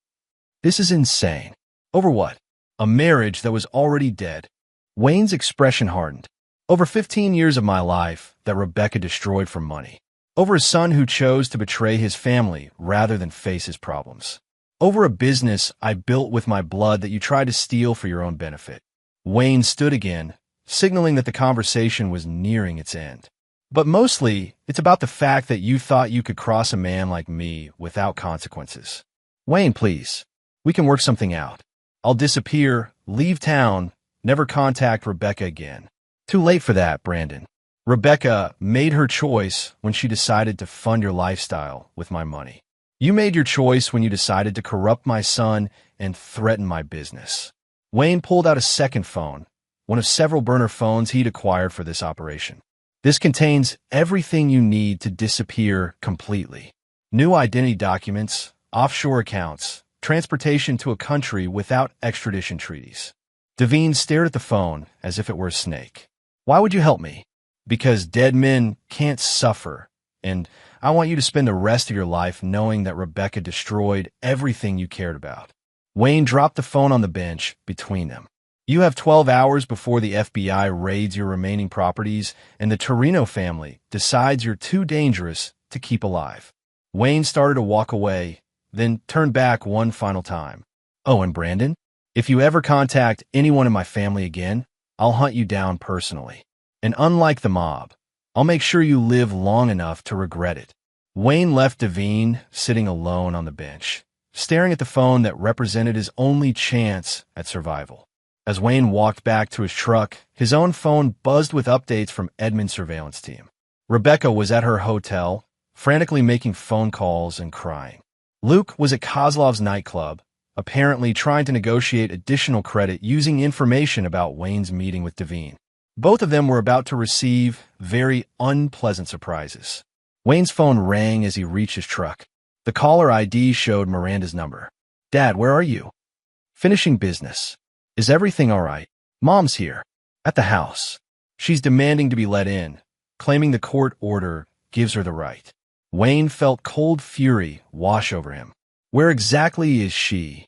This is insane. Over what? A marriage that was already dead. Wayne's expression hardened. Over 15 years of my life that Rebecca destroyed for money. Over a son who chose to betray his family rather than face his problems. Over a business I built with my blood that you tried to steal for your own benefit. Wayne stood again, signaling that the conversation was nearing its end. But mostly, it's about the fact that you thought you could cross a man like me without consequences. Wayne, please. We can work something out. I'll disappear, leave town, never contact Rebecca again. Too late for that, Brandon. Rebecca made her choice when she decided to fund your lifestyle with my money. You made your choice when you decided to corrupt my son and threaten my business. Wayne pulled out a second phone, one of several burner phones he'd acquired for this operation. This contains everything you need to disappear completely. New identity documents, offshore accounts, transportation to a country without extradition treaties. Devine stared at the phone as if it were a snake. Why would you help me? Because dead men can't suffer, and I want you to spend the rest of your life knowing that Rebecca destroyed everything you cared about. Wayne dropped the phone on the bench between them. You have 12 hours before the FBI raids your remaining properties and the Torino family decides you're too dangerous to keep alive. Wayne started to walk away, then turned back one final time. Oh, and Brandon, if you ever contact anyone in my family again, I'll hunt you down personally. And unlike the mob, I'll make sure you live long enough to regret it. Wayne left Devine sitting alone on the bench, staring at the phone that represented his only chance at survival. As Wayne walked back to his truck, his own phone buzzed with updates from Edmund's surveillance team. Rebecca was at her hotel, frantically making phone calls and crying. Luke was at Kozlov's nightclub, apparently trying to negotiate additional credit using information about Wayne's meeting with Devine. Both of them were about to receive very unpleasant surprises. Wayne's phone rang as he reached his truck. The caller ID showed Miranda's number. Dad, where are you? Finishing business. Is everything all right? Mom's here. At the house. She's demanding to be let in, claiming the court order gives her the right. Wayne felt cold fury wash over him. Where exactly is she?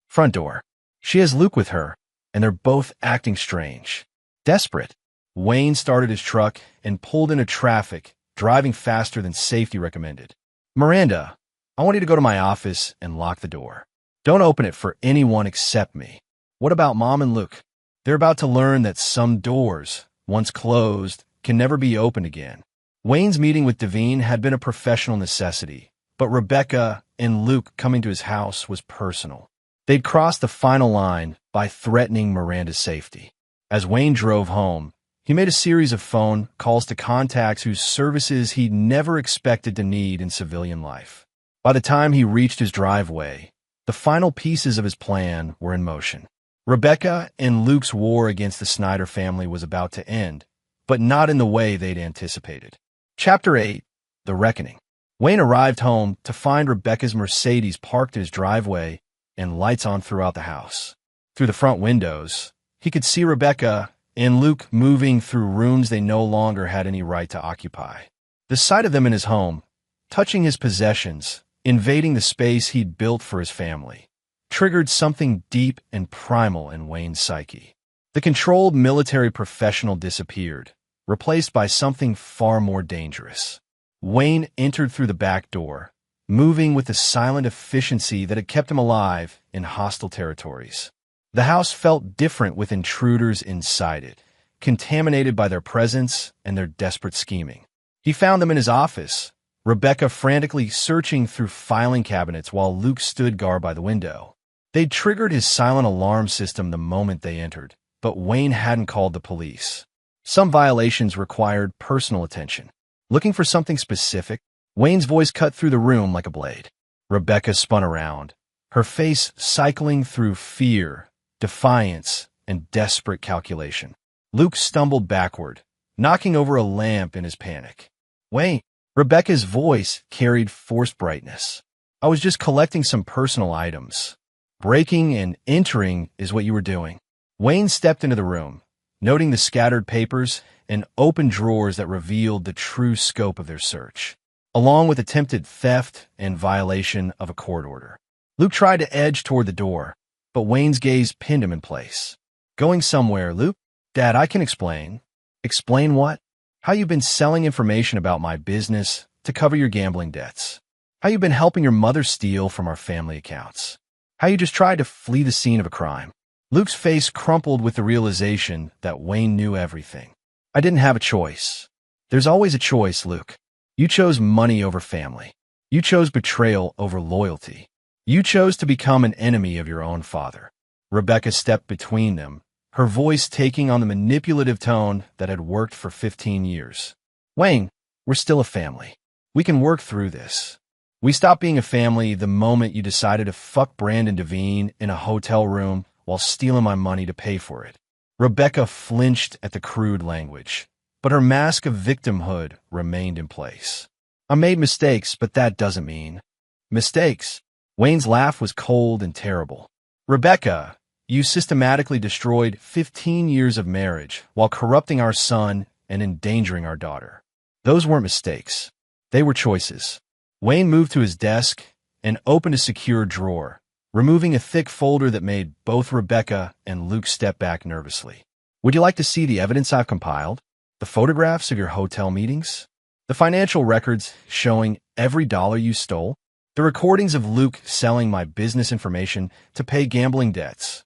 Front door. She has Luke with her, and they're both acting strange. Desperate. Wayne started his truck and pulled into traffic, driving faster than safety recommended. Miranda, I want you to go to my office and lock the door. Don't open it for anyone except me. What about Mom and Luke? They're about to learn that some doors, once closed, can never be opened again. Wayne's meeting with Devine had been a professional necessity, but Rebecca and Luke coming to his house was personal. They'd crossed the final line by threatening Miranda's safety. As Wayne drove home, he made a series of phone calls to contacts whose services he'd never expected to need in civilian life. By the time he reached his driveway, the final pieces of his plan were in motion. Rebecca and Luke's war against the Snyder family was about to end, but not in the way they'd anticipated. Chapter 8. The Reckoning. Wayne arrived home to find Rebecca's Mercedes parked in his driveway and lights on throughout the house. Through the front windows, he could see Rebecca and Luke moving through rooms they no longer had any right to occupy. The sight of them in his home, touching his possessions, invading the space he'd built for his family, triggered something deep and primal in Wayne's psyche. The controlled military professional disappeared, replaced by something far more dangerous. Wayne entered through the back door, moving with the silent efficiency that had kept him alive in hostile territories. The house felt different with intruders inside it, contaminated by their presence and their desperate scheming. He found them in his office, Rebecca frantically searching through filing cabinets while Luke stood guard by the window. They'd triggered his silent alarm system the moment they entered, but Wayne hadn't called the police. Some violations required personal attention. Looking for something specific? Wayne's voice cut through the room like a blade. Rebecca spun around, her face cycling through fear, defiance, and desperate calculation. Luke stumbled backward, knocking over a lamp in his panic. Wayne, Rebecca's voice carried forced brightness. I was just collecting some personal items. Breaking and entering is what you were doing. Wayne stepped into the room, noting the scattered papers and open drawers that revealed the true scope of their search, along with attempted theft and violation of a court order. Luke tried to edge toward the door, but Wayne's gaze pinned him in place. Going somewhere, Luke? Dad, I can explain. Explain what? How you've been selling information about my business to cover your gambling debts. How you've been helping your mother steal from our family accounts. How you just tried to flee the scene of a crime. Luke's face crumpled with the realization that Wayne knew everything. I didn't have a choice. There's always a choice, Luke. You chose money over family. You chose betrayal over loyalty. You chose to become an enemy of your own father. Rebecca stepped between them, her voice taking on the manipulative tone that had worked for 15 years. Wayne, we're still a family. We can work through this. We stopped being a family the moment you decided to fuck Brandon Devine in a hotel room while stealing my money to pay for it. Rebecca flinched at the crude language, but her mask of victimhood remained in place. I made mistakes, but that doesn't mean... Mistakes? Wayne's laugh was cold and terrible. Rebecca, you systematically destroyed 15 years of marriage while corrupting our son and endangering our daughter. Those weren't mistakes. They were choices. Wayne moved to his desk and opened a secure drawer, removing a thick folder that made both Rebecca and Luke step back nervously. Would you like to see the evidence I've compiled? The photographs of your hotel meetings? The financial records showing every dollar you stole? The recordings of Luke selling my business information to pay gambling debts?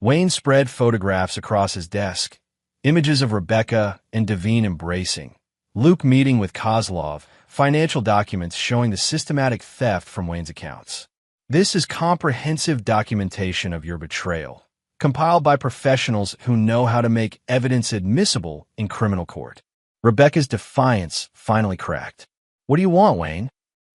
Wayne spread photographs across his desk, images of Rebecca and Devine embracing, Luke meeting with Kozlov, financial documents showing the systematic theft from Wayne's accounts. This is comprehensive documentation of your betrayal, compiled by professionals who know how to make evidence admissible in criminal court. Rebecca's defiance finally cracked. What do you want, Wayne?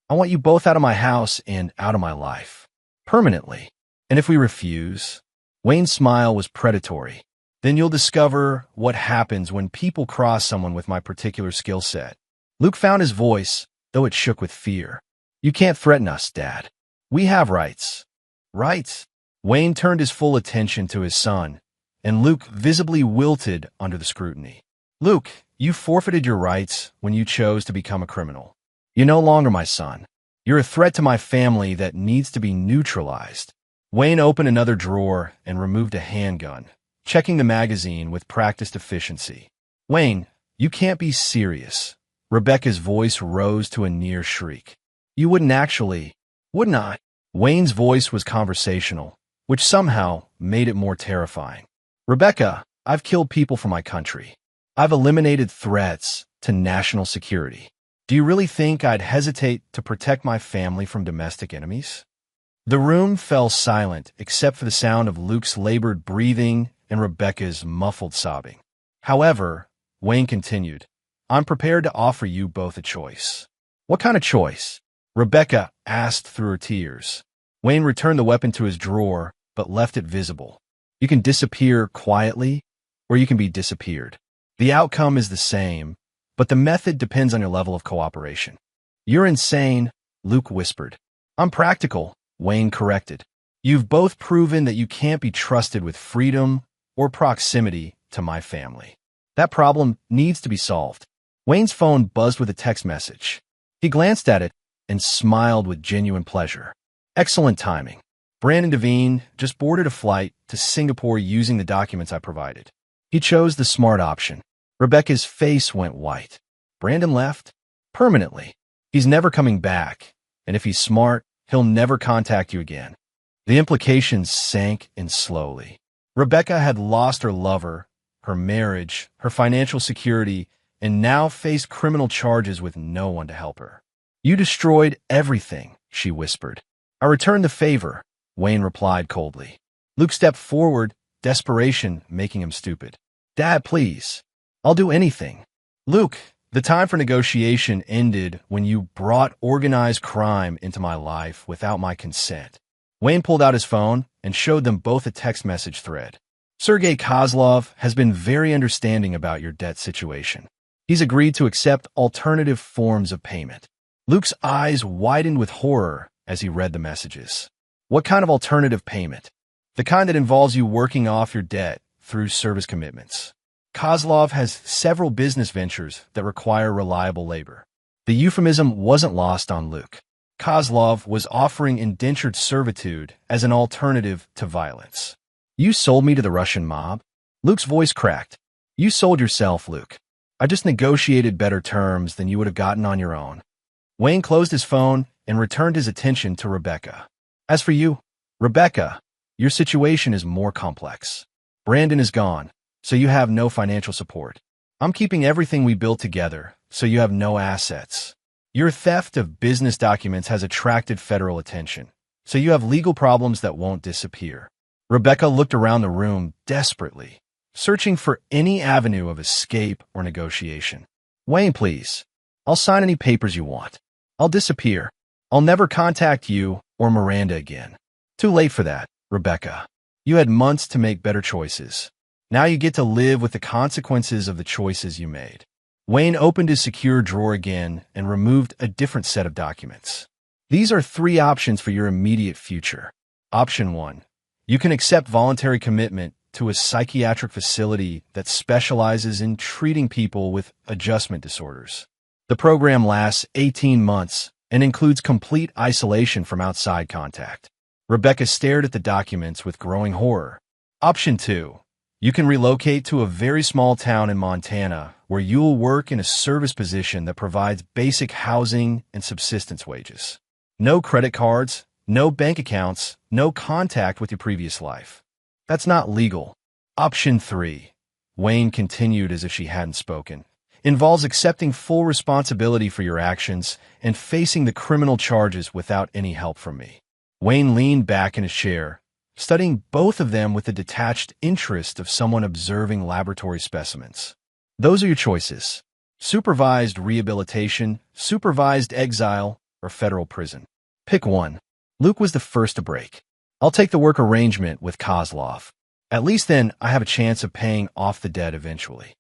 I want you both out of my house and out of my life. Permanently. And if we refuse... Wayne's smile was predatory. Then you'll discover what happens when people cross someone with my particular skill set. Luke found his voice, though it shook with fear. You can't threaten us, Dad. We have rights. Rights? Wayne turned his full attention to his son, and Luke visibly wilted under the scrutiny. Luke, you forfeited your rights when you chose to become a criminal. You're no longer my son. You're a threat to my family that needs to be neutralized. Wayne opened another drawer and removed a handgun, checking the magazine with practiced efficiency. Wayne, you can't be serious. Rebecca's voice rose to a near shriek. You wouldn't actually, wouldn't I? Wayne's voice was conversational, which somehow made it more terrifying. Rebecca, I've killed people for my country. I've eliminated threats to national security. Do you really think I'd hesitate to protect my family from domestic enemies? The room fell silent except for the sound of Luke's labored breathing and Rebecca's muffled sobbing. However, Wayne continued, I'm prepared to offer you both a choice. What kind of choice? Rebecca asked through her tears. Wayne returned the weapon to his drawer, but left it visible. You can disappear quietly, or you can be disappeared. The outcome is the same, but the method depends on your level of cooperation. You're insane, Luke whispered. I'm practical, Wayne corrected. You've both proven that you can't be trusted with freedom or proximity to my family. That problem needs to be solved. Wayne's phone buzzed with a text message. He glanced at it and smiled with genuine pleasure. Excellent timing. Brandon Devine just boarded a flight to Singapore using the documents I provided. He chose the smart option. Rebecca's face went white. Brandon left? Permanently. He's never coming back, and if he's smart, he'll never contact you again. The implications sank in slowly. Rebecca had lost her lover, her marriage, her financial security, and now faced criminal charges with no one to help her. You destroyed everything, she whispered. I returned the favor, Wayne replied coldly. Luke stepped forward, desperation making him stupid. Dad, please. I'll do anything. Luke, the time for negotiation ended when you brought organized crime into my life without my consent. Wayne pulled out his phone and showed them both a text message thread. Sergei Kozlov has been very understanding about your debt situation. He's agreed to accept alternative forms of payment. Luke's eyes widened with horror as he read the messages. What kind of alternative payment? The kind that involves you working off your debt through service commitments. Kozlov has several business ventures that require reliable labor. The euphemism wasn't lost on Luke. Kozlov was offering indentured servitude as an alternative to violence. You sold me to the Russian mob? Luke's voice cracked. You sold yourself, Luke. I just negotiated better terms than you would have gotten on your own. Wayne closed his phone and returned his attention to Rebecca. As for you, Rebecca, your situation is more complex. Brandon is gone, so you have no financial support. I'm keeping everything we built together, so you have no assets. Your theft of business documents has attracted federal attention, so you have legal problems that won't disappear. Rebecca looked around the room desperately, searching for any avenue of escape or negotiation. Wayne, please. I'll sign any papers you want. I'll disappear. I'll never contact you or Miranda again. Too late for that, Rebecca. You had months to make better choices. Now you get to live with the consequences of the choices you made. Wayne opened his secure drawer again and removed a different set of documents. These are 3 options for your immediate future. Option 1. You can accept voluntary commitment to a psychiatric facility that specializes in treating people with adjustment disorders. The program lasts 18 months and includes complete isolation from outside contact. Rebecca stared at the documents with growing horror. Option 2. You can relocate to a very small town in Montana where you'll work in a service position that provides basic housing and subsistence wages. No credit cards, no bank accounts, no contact with your previous life. That's not legal. Option 3, Wayne continued as if she hadn't spoken, involves accepting full responsibility for your actions and facing the criminal charges without any help from me. Wayne leaned back in his chair, studying both of them with the detached interest of someone observing laboratory specimens. Those are your choices. Supervised rehabilitation, supervised exile, or federal prison. Pick one. Luke was the first to break. I'll take the work arrangement with Kozlov. At least then I have a chance of paying off the debt eventually.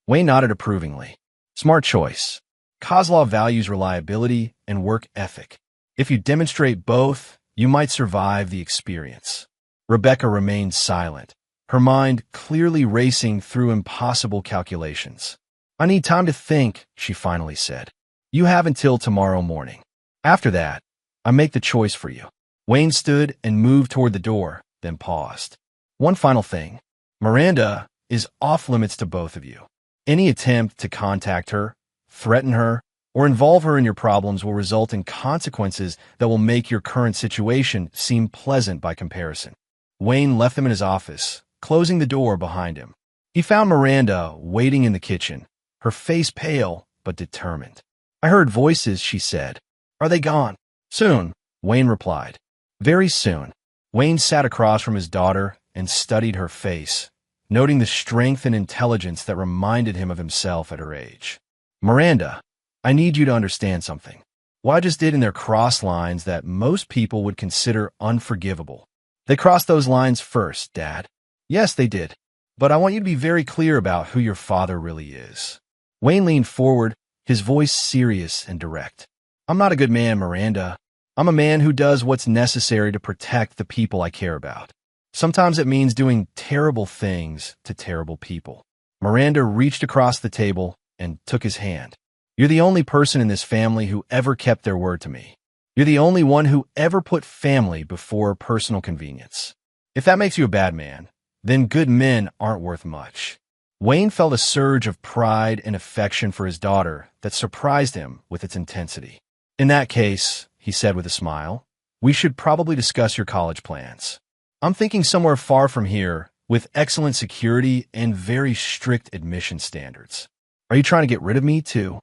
Wayne nodded approvingly. Smart choice. Kozlov values reliability and work ethic. If you demonstrate both, you might survive the experience. Rebecca remained silent, her mind clearly racing through impossible calculations. I need time to think, she finally said. You have until tomorrow morning. After that, I make the choice for you. Wayne stood and moved toward the door, then paused. One final thing. Miranda is off limits to both of you. Any attempt to contact her, threaten her, or involve her in your problems will result in consequences that will make your current situation seem pleasant by comparison. Wayne left them in his office, closing the door behind him. He found Miranda waiting in the kitchen, her face pale but determined. I heard voices, she said. Are they gone? Soon, Wayne replied. Very soon. Wayne sat across from his daughter and studied her face, noting the strength and intelligence that reminded him of himself at her age. Miranda, I need you to understand something. What I just did in their cross lines that most people would consider unforgivable. They crossed those lines first, Dad. Yes, they did. But I want you to be very clear about who your father really is. Wayne leaned forward, his voice serious and direct. I'm not a good man, Miranda. I'm a man who does what's necessary to protect the people I care about. Sometimes it means doing terrible things to terrible people. Miranda reached across the table and took his hand. You're the only person in this family who ever kept their word to me. You're the only one who ever put family before personal convenience. If that makes you a bad man, then good men aren't worth much. Wayne felt a surge of pride and affection for his daughter that surprised him with its intensity. In that case, he said with a smile, we should probably discuss your college plans. I'm thinking somewhere far from here with excellent security and very strict admission standards. Are you trying to get rid of me, too?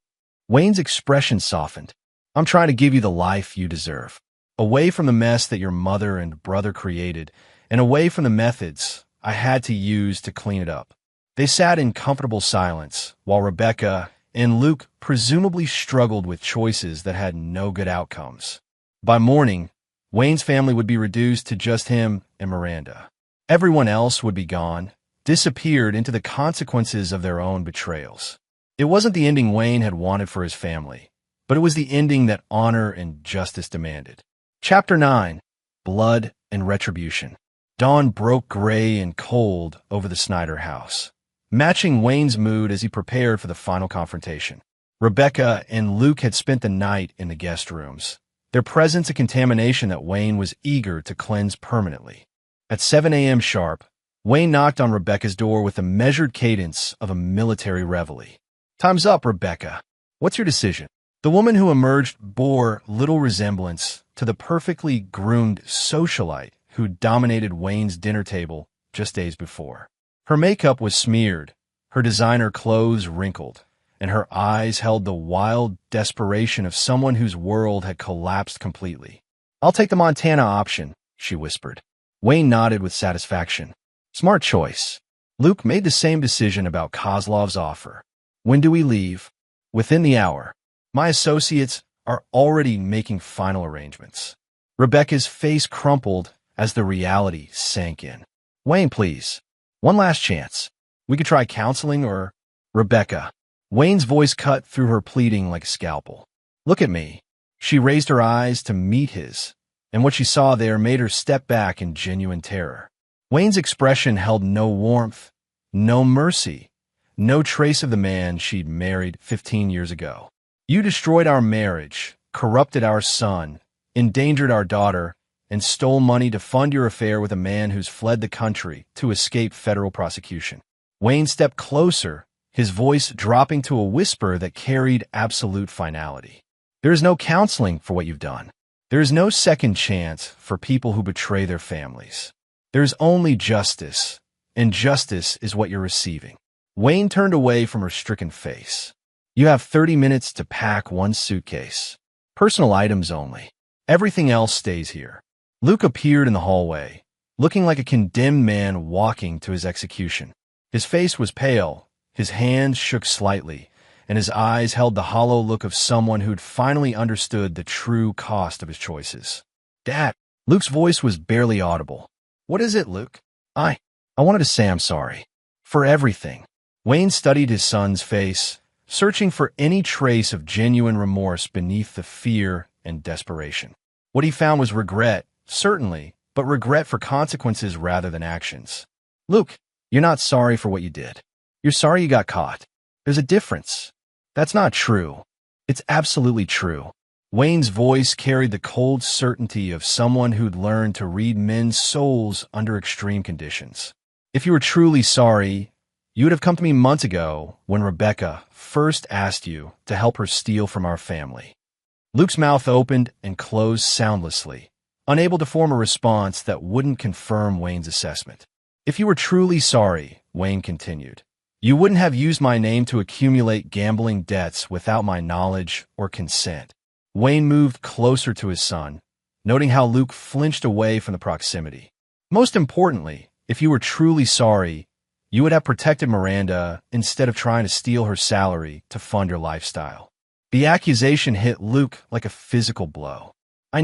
Wayne's expression softened. I'm trying to give you the life you deserve. Away from the mess that your mother and brother created, and away from the methods I had to use to clean it up. They sat in comfortable silence, while Rebecca and Luke presumably struggled with choices that had no good outcomes. By morning, Wayne's family would be reduced to just him and Miranda. Everyone else would be gone, disappeared into the consequences of their own betrayals. It wasn't the ending Wayne had wanted for his family, but it was the ending that honor and justice demanded. Chapter 9. Blood and Retribution. Dawn broke gray and cold over the Snyder house, matching Wayne's mood as he prepared for the final confrontation. Rebecca and Luke had spent the night in the guest rooms, their presence a contamination that Wayne was eager to cleanse permanently. At 7 a.m. sharp, Wayne knocked on Rebecca's door with the measured cadence of a military reveille. "Time's up, Rebecca. What's your decision?" The woman who emerged bore little resemblance to the perfectly groomed socialite who dominated Wayne's dinner table just days before. Her makeup was smeared, her designer clothes wrinkled, and her eyes held the wild desperation of someone whose world had collapsed completely. "I'll take the Montana option," she whispered. Wayne nodded with satisfaction. "Smart choice." Luke made the same decision about Kozlov's offer. "When do we leave?" "Within the hour. My associates are already making final arrangements." Rebecca's face crumpled as the reality sank in. "Wayne, please. One last chance. We could try counseling or—" "Rebecca." Wayne's voice cut through her pleading like a scalpel. "Look at me." She raised her eyes to meet his, and what she saw there made her step back in genuine terror. Wayne's expression held no warmth, no mercy, no trace of the man she'd married 15 years ago. "You destroyed our marriage, corrupted our son, endangered our daughter, and stole money to fund your affair with a man who's fled the country to escape federal prosecution." Wayne stepped closer, his voice dropping to a whisper that carried absolute finality. "There is no counseling for what you've done. There is no second chance for people who betray their families. There's only justice, and justice is what you're receiving." Wayne turned away from her stricken face. "You have 30 minutes to pack one suitcase. Personal items only. Everything else stays here." Luke appeared in the hallway, looking like a condemned man walking to his execution. His face was pale, his hands shook slightly, and his eyes held the hollow look of someone who'd finally understood the true cost of his choices. "Dad." Luke's voice was barely audible. "What is it, Luke?" I wanted to say I'm sorry. For everything." Wayne studied his son's face, searching for any trace of genuine remorse beneath the fear and desperation. What he found was regret, certainly, but regret for consequences rather than actions. "Luke, you're not sorry for what you did. You're sorry you got caught. There's a difference." "That's not true." "It's absolutely true." Wayne's voice carried the cold certainty of someone who'd learned to read men's souls under extreme conditions. "If you were truly sorry, you would have come to me months ago when Rebecca first asked you to help her steal from our family." Luke's mouth opened and closed soundlessly, unable to form a response that wouldn't confirm Wayne's assessment. "If you were truly sorry," Wayne continued, "you wouldn't have used my name to accumulate gambling debts without my knowledge or consent." Wayne moved closer to his son, noting how Luke flinched away from the proximity. "Most importantly, if you were truly sorry, you would have protected Miranda instead of trying to steal her salary to fund your lifestyle." The accusation hit Luke like a physical blow. I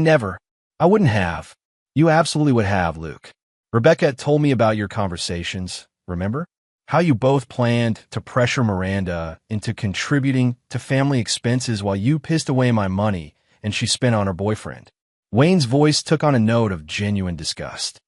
wouldn't have." "You absolutely would have, Luke. Rebecca had told me about your conversations, remember? How you both planned to pressure Miranda into contributing to family expenses while you pissed away my money and she spent on her boyfriend." Wayne's voice took on a note of genuine disgust.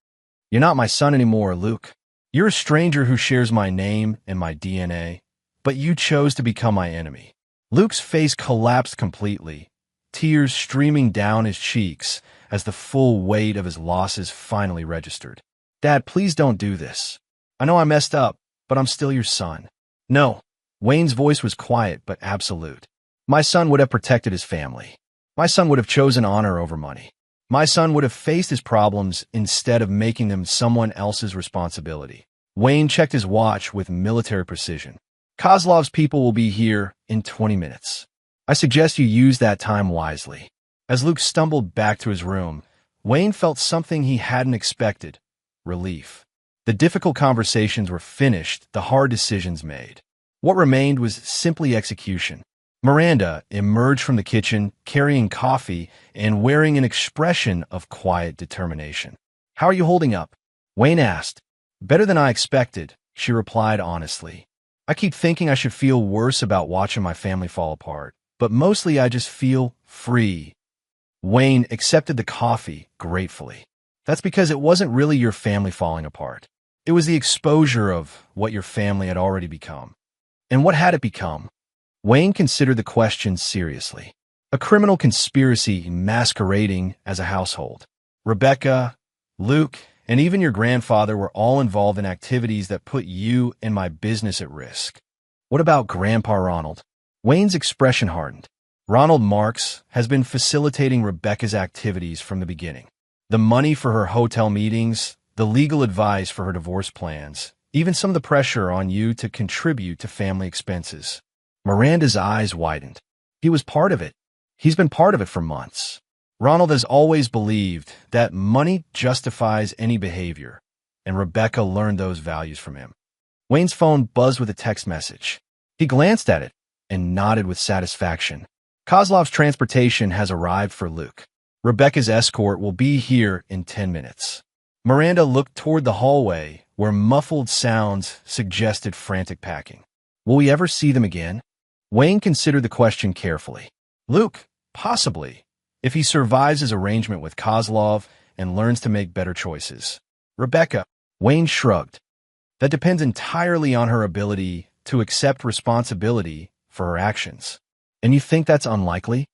"You're not my son anymore, Luke. You're a stranger who shares my name and my DNA, but you chose to become my enemy." Luke's face collapsed completely, tears streaming down his cheeks as the full weight of his losses finally registered. "Dad, please don't do this. I know I messed up, but I'm still your son." "No." Wayne's voice was quiet but absolute. "My son would have protected his family. My son would have chosen honor over money. My son would have faced his problems instead of making them someone else's responsibility." Wayne checked his watch with military precision. Kozlov's people will be here in 20 minutes. I suggest you use that time wisely. As Luke stumbled back to his room, Wayne felt something he hadn't expected: relief. The difficult conversations were finished, the hard decisions made. What remained was simply execution. Miranda emerged from the kitchen, carrying coffee and wearing an expression of quiet determination. "How are you holding up?" Wayne asked. "Better than I expected," she replied honestly. "I keep thinking I should feel worse about watching my family fall apart, but mostly I just feel free." Wayne accepted the coffee gratefully. "That's because it wasn't really your family falling apart. It was the exposure of what your family had already become." "And what had it become?" Wayne considered the question seriously. "A criminal conspiracy masquerading as a household. Rebecca, Luke, and even your grandfather were all involved in activities that put you and my business at risk." "What about Grandpa Ronald?" Wayne's expression hardened. "Ronald Marks has been facilitating Rebecca's activities from the beginning. The money for her hotel meetings, the legal advice for her divorce plans, even some of the pressure on you to contribute to family expenses." Miranda's eyes widened. "He was part of it. He's been part of it for months. Ronald has always believed that money justifies any behavior, and Rebecca learned those values from him." Wayne's phone buzzed with a text message. He glanced at it and nodded with satisfaction. "Kozlov's transportation has arrived for Luke. Rebecca's escort will be here in 10 minutes. Miranda looked toward the hallway, where muffled sounds suggested frantic packing. "Will we ever see them again?" Wayne considered the question carefully. "Luke, possibly, if he survives his arrangement with Kozlov and learns to make better choices. Rebecca," Wayne shrugged. "That depends entirely on her ability to accept responsibility for her actions." "And you think that's unlikely?"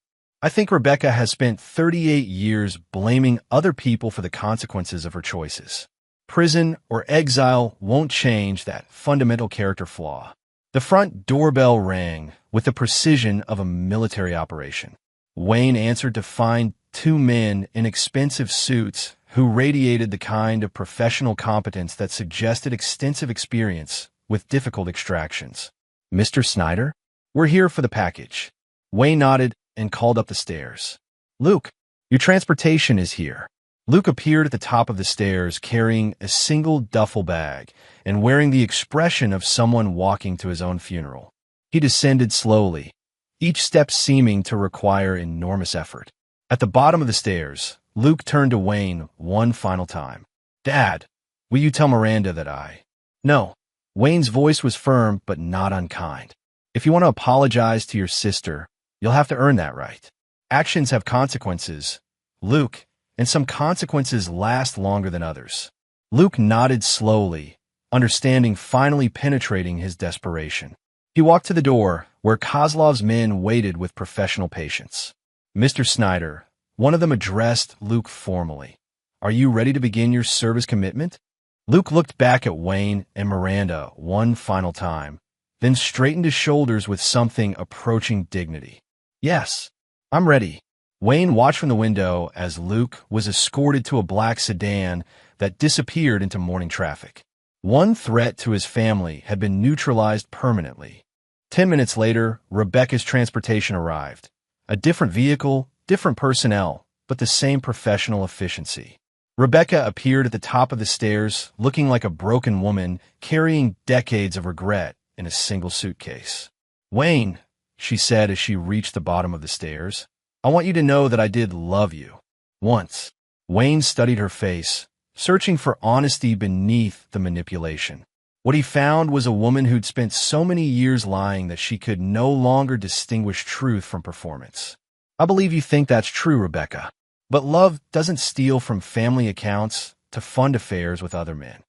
"I think Rebecca has spent 38 years blaming other people for the consequences of her choices. Prison or exile won't change that fundamental character flaw." The front doorbell rang with the precision of a military operation. Wayne answered to find two men in expensive suits who radiated the kind of professional competence that suggested extensive experience with difficult extractions. "Mr. Snyder? We're here for the package." Wayne nodded and called up the stairs. "Luke, your transportation is here." Luke appeared at the top of the stairs carrying a single duffel bag and wearing the expression of someone walking to his own funeral. He descended slowly, each step seeming to require enormous effort. At the bottom of the stairs, Luke turned to Wayne one final time. "Dad, will you tell Miranda that I—" "No." Wayne's voice was firm but not unkind. "If you want to apologize to your sister, you'll have to earn that right. Actions have consequences, Luke, and some consequences last longer than others." Luke nodded slowly, understanding finally penetrating his desperation. He walked to the door, where Kozlov's men waited with professional patience. "Mr. Snyder," one of them addressed Luke formally, "are you ready to begin your service commitment?" Luke looked back at Wayne and Miranda one final time, then straightened his shoulders with something approaching dignity. "Yes, I'm ready." Wayne watched from the window as Luke was escorted to a black sedan that disappeared into morning traffic. One threat to his family had been neutralized permanently. 10 minutes later, Rebecca's transportation arrived. A different vehicle, different personnel, but the same professional efficiency. Rebecca appeared at the top of the stairs, looking like a broken woman carrying decades of regret in a single suitcase. "Wayne," she said as she reached the bottom of the stairs, "I want you to know that I did love you. Once." Wayne studied her face, searching for honesty beneath the manipulation. What he found was a woman who'd spent so many years lying that she could no longer distinguish truth from performance. "I believe you think that's true, Rebecca. But love doesn't steal from family accounts to fund affairs with other men."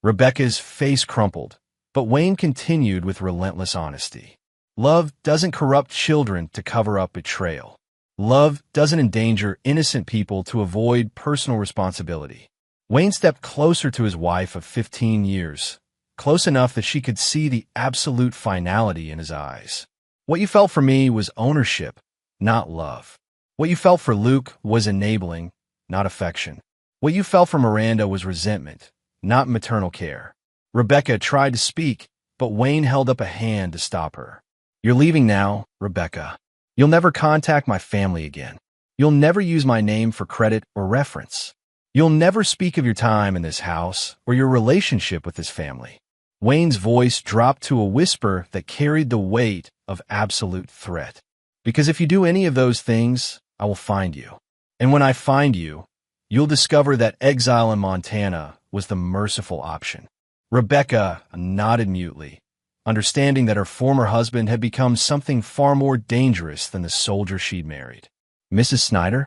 Rebecca's face crumpled, but Wayne continued with relentless honesty. "Love doesn't corrupt children to cover up betrayal. Love doesn't endanger innocent people to avoid personal responsibility." Wayne stepped closer to his wife of 15 years, close enough that she could see the absolute finality in his eyes. "What you felt for me was ownership, not love. What you felt for Luke was enabling, not affection. What you felt for Miranda was resentment, not maternal care." Rebecca tried to speak, but Wayne held up a hand to stop her. "You're leaving now, Rebecca. You'll never contact my family again. You'll never use my name for credit or reference. You'll never speak of your time in this house or your relationship with this family." Wayne's voice dropped to a whisper that carried the weight of absolute threat. "Because if you do any of those things, I will find you. And when I find you, you'll discover that exile in Montana was the merciful option." Rebecca nodded mutely, understanding that her former husband had become something far more dangerous than the soldier she'd married. "Mrs. Snyder?"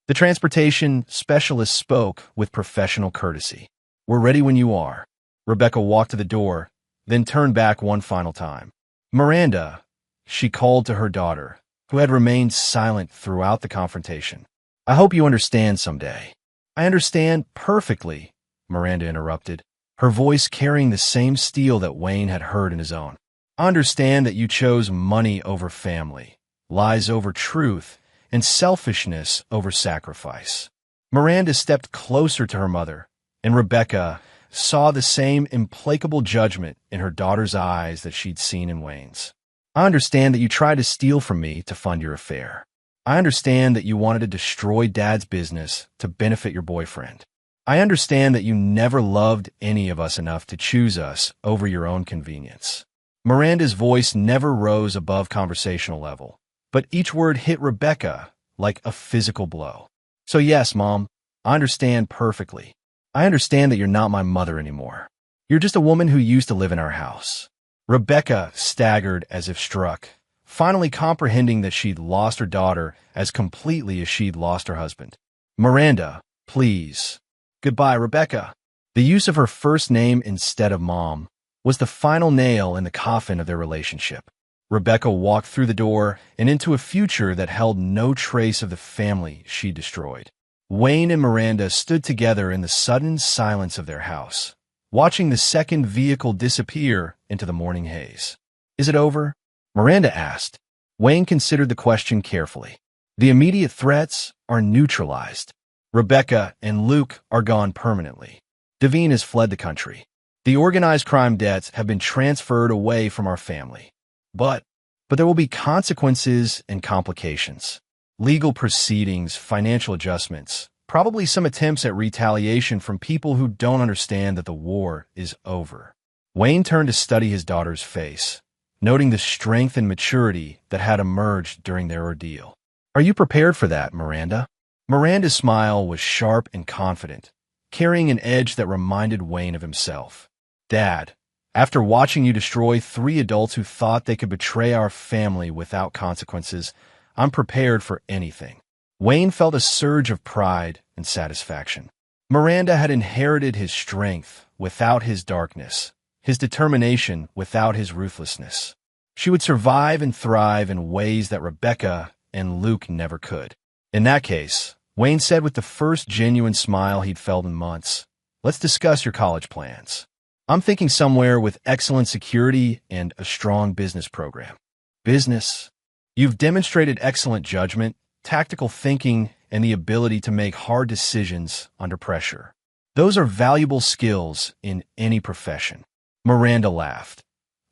The transportation specialist spoke with professional courtesy. "We're ready when you are." Rebecca walked to the door, then turned back one final time. "Miranda," she called to her daughter, who had remained silent throughout the confrontation. "I hope you understand someday." "I understand perfectly," Miranda interrupted, her voice carrying the same steel that Wayne had heard in his own. "I understand that you chose money over family, lies over truth, and selfishness over sacrifice." Miranda stepped closer to her mother, and Rebecca saw the same implacable judgment in her daughter's eyes that she'd seen in Wayne's. "I understand that you tried to steal from me to fund your affair. I understand that you wanted to destroy Dad's business to benefit your boyfriend. I understand that you never loved any of us enough to choose us over your own convenience." Miranda's voice never rose above conversational level, but each word hit Rebecca like a physical blow. "So yes, Mom, I understand perfectly. I understand that you're not my mother anymore. You're just a woman who used to live in our house." Rebecca staggered as if struck, finally comprehending that she'd lost her daughter as completely as she'd lost her husband. "Miranda, please." "Goodbye, Rebecca." The use of her first name instead of Mom was the final nail in the coffin of their relationship. Rebecca walked through the door and into a future that held no trace of the family she destroyed. Wayne and Miranda stood together in the sudden silence of their house, watching the second vehicle disappear into the morning haze. "Is it over?" Miranda asked. Wayne considered the question carefully. "The immediate threats are neutralized. Rebecca and Luke are gone permanently. Devine has fled the country. The organized crime debts have been transferred away from our family. But there will be consequences and complications. Legal proceedings, financial adjustments, probably some attempts at retaliation from people who don't understand that the war is over." Wayne turned to study his daughter's face, noting the strength and maturity that had emerged during their ordeal. "Are you prepared for that, Miranda?" Miranda's smile was sharp and confident, carrying an edge that reminded Wayne of himself. "Dad, after watching you destroy 3 adults who thought they could betray our family without consequences, I'm prepared for anything." Wayne felt a surge of pride and satisfaction. Miranda had inherited his strength without his darkness, his determination without his ruthlessness. She would survive and thrive in ways that Rebecca and Luke never could. "In that case," Wayne said with the first genuine smile he'd felt in months, "let's discuss your college plans. I'm thinking somewhere with excellent security and a strong business program." "Business?" "You've demonstrated excellent judgment, tactical thinking, and the ability to make hard decisions under pressure. Those are valuable skills in any profession." Miranda laughed,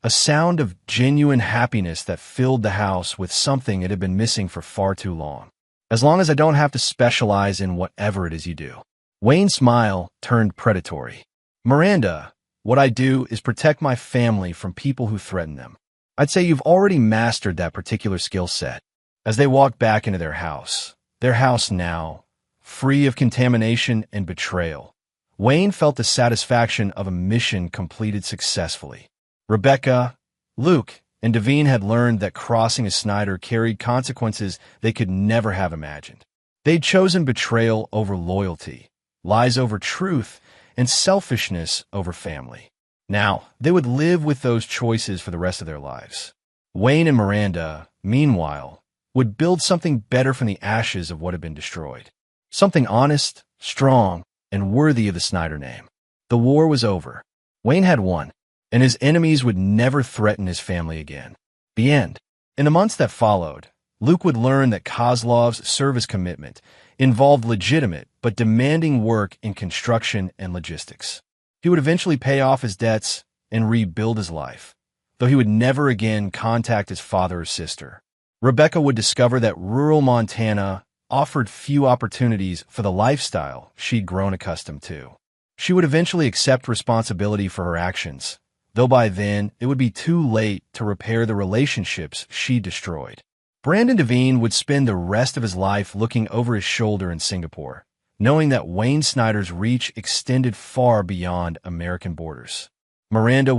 a sound of genuine happiness that filled the house with something it had been missing for far too long. "As long as I don't have to specialize in whatever it is you do." Wayne's smile turned predatory. "Miranda, what I do is protect my family from people who threaten them. I'd say you've already mastered that particular skill set." As they walked back into their house now, free of contamination and betrayal, Wayne felt the satisfaction of a mission completed successfully. Rebecca, Luke, and Devine had learned that crossing a Snyder carried consequences they could never have imagined. They'd chosen betrayal over loyalty, lies over truth, and selfishness over family. Now, they would live with those choices for the rest of their lives. Wayne and Miranda, meanwhile, would build something better from the ashes of what had been destroyed. Something honest, strong, and worthy of the Snyder name. The war was over. Wayne had won, and his enemies would never threaten his family again. The end. In the months that followed, Luke would learn that Kozlov's service commitment involved legitimate but demanding work in construction and logistics. He would eventually pay off his debts and rebuild his life, though he would never again contact his father or sister. Rebecca would discover that rural Montana offered few opportunities for the lifestyle she'd grown accustomed to. She would eventually accept responsibility for her actions, though by then it would be too late to repair the relationships she destroyed. Brandon Devine would spend the rest of his life looking over his shoulder in Singapore, knowing that Wayne Snyder's reach extended far beyond American borders. Miranda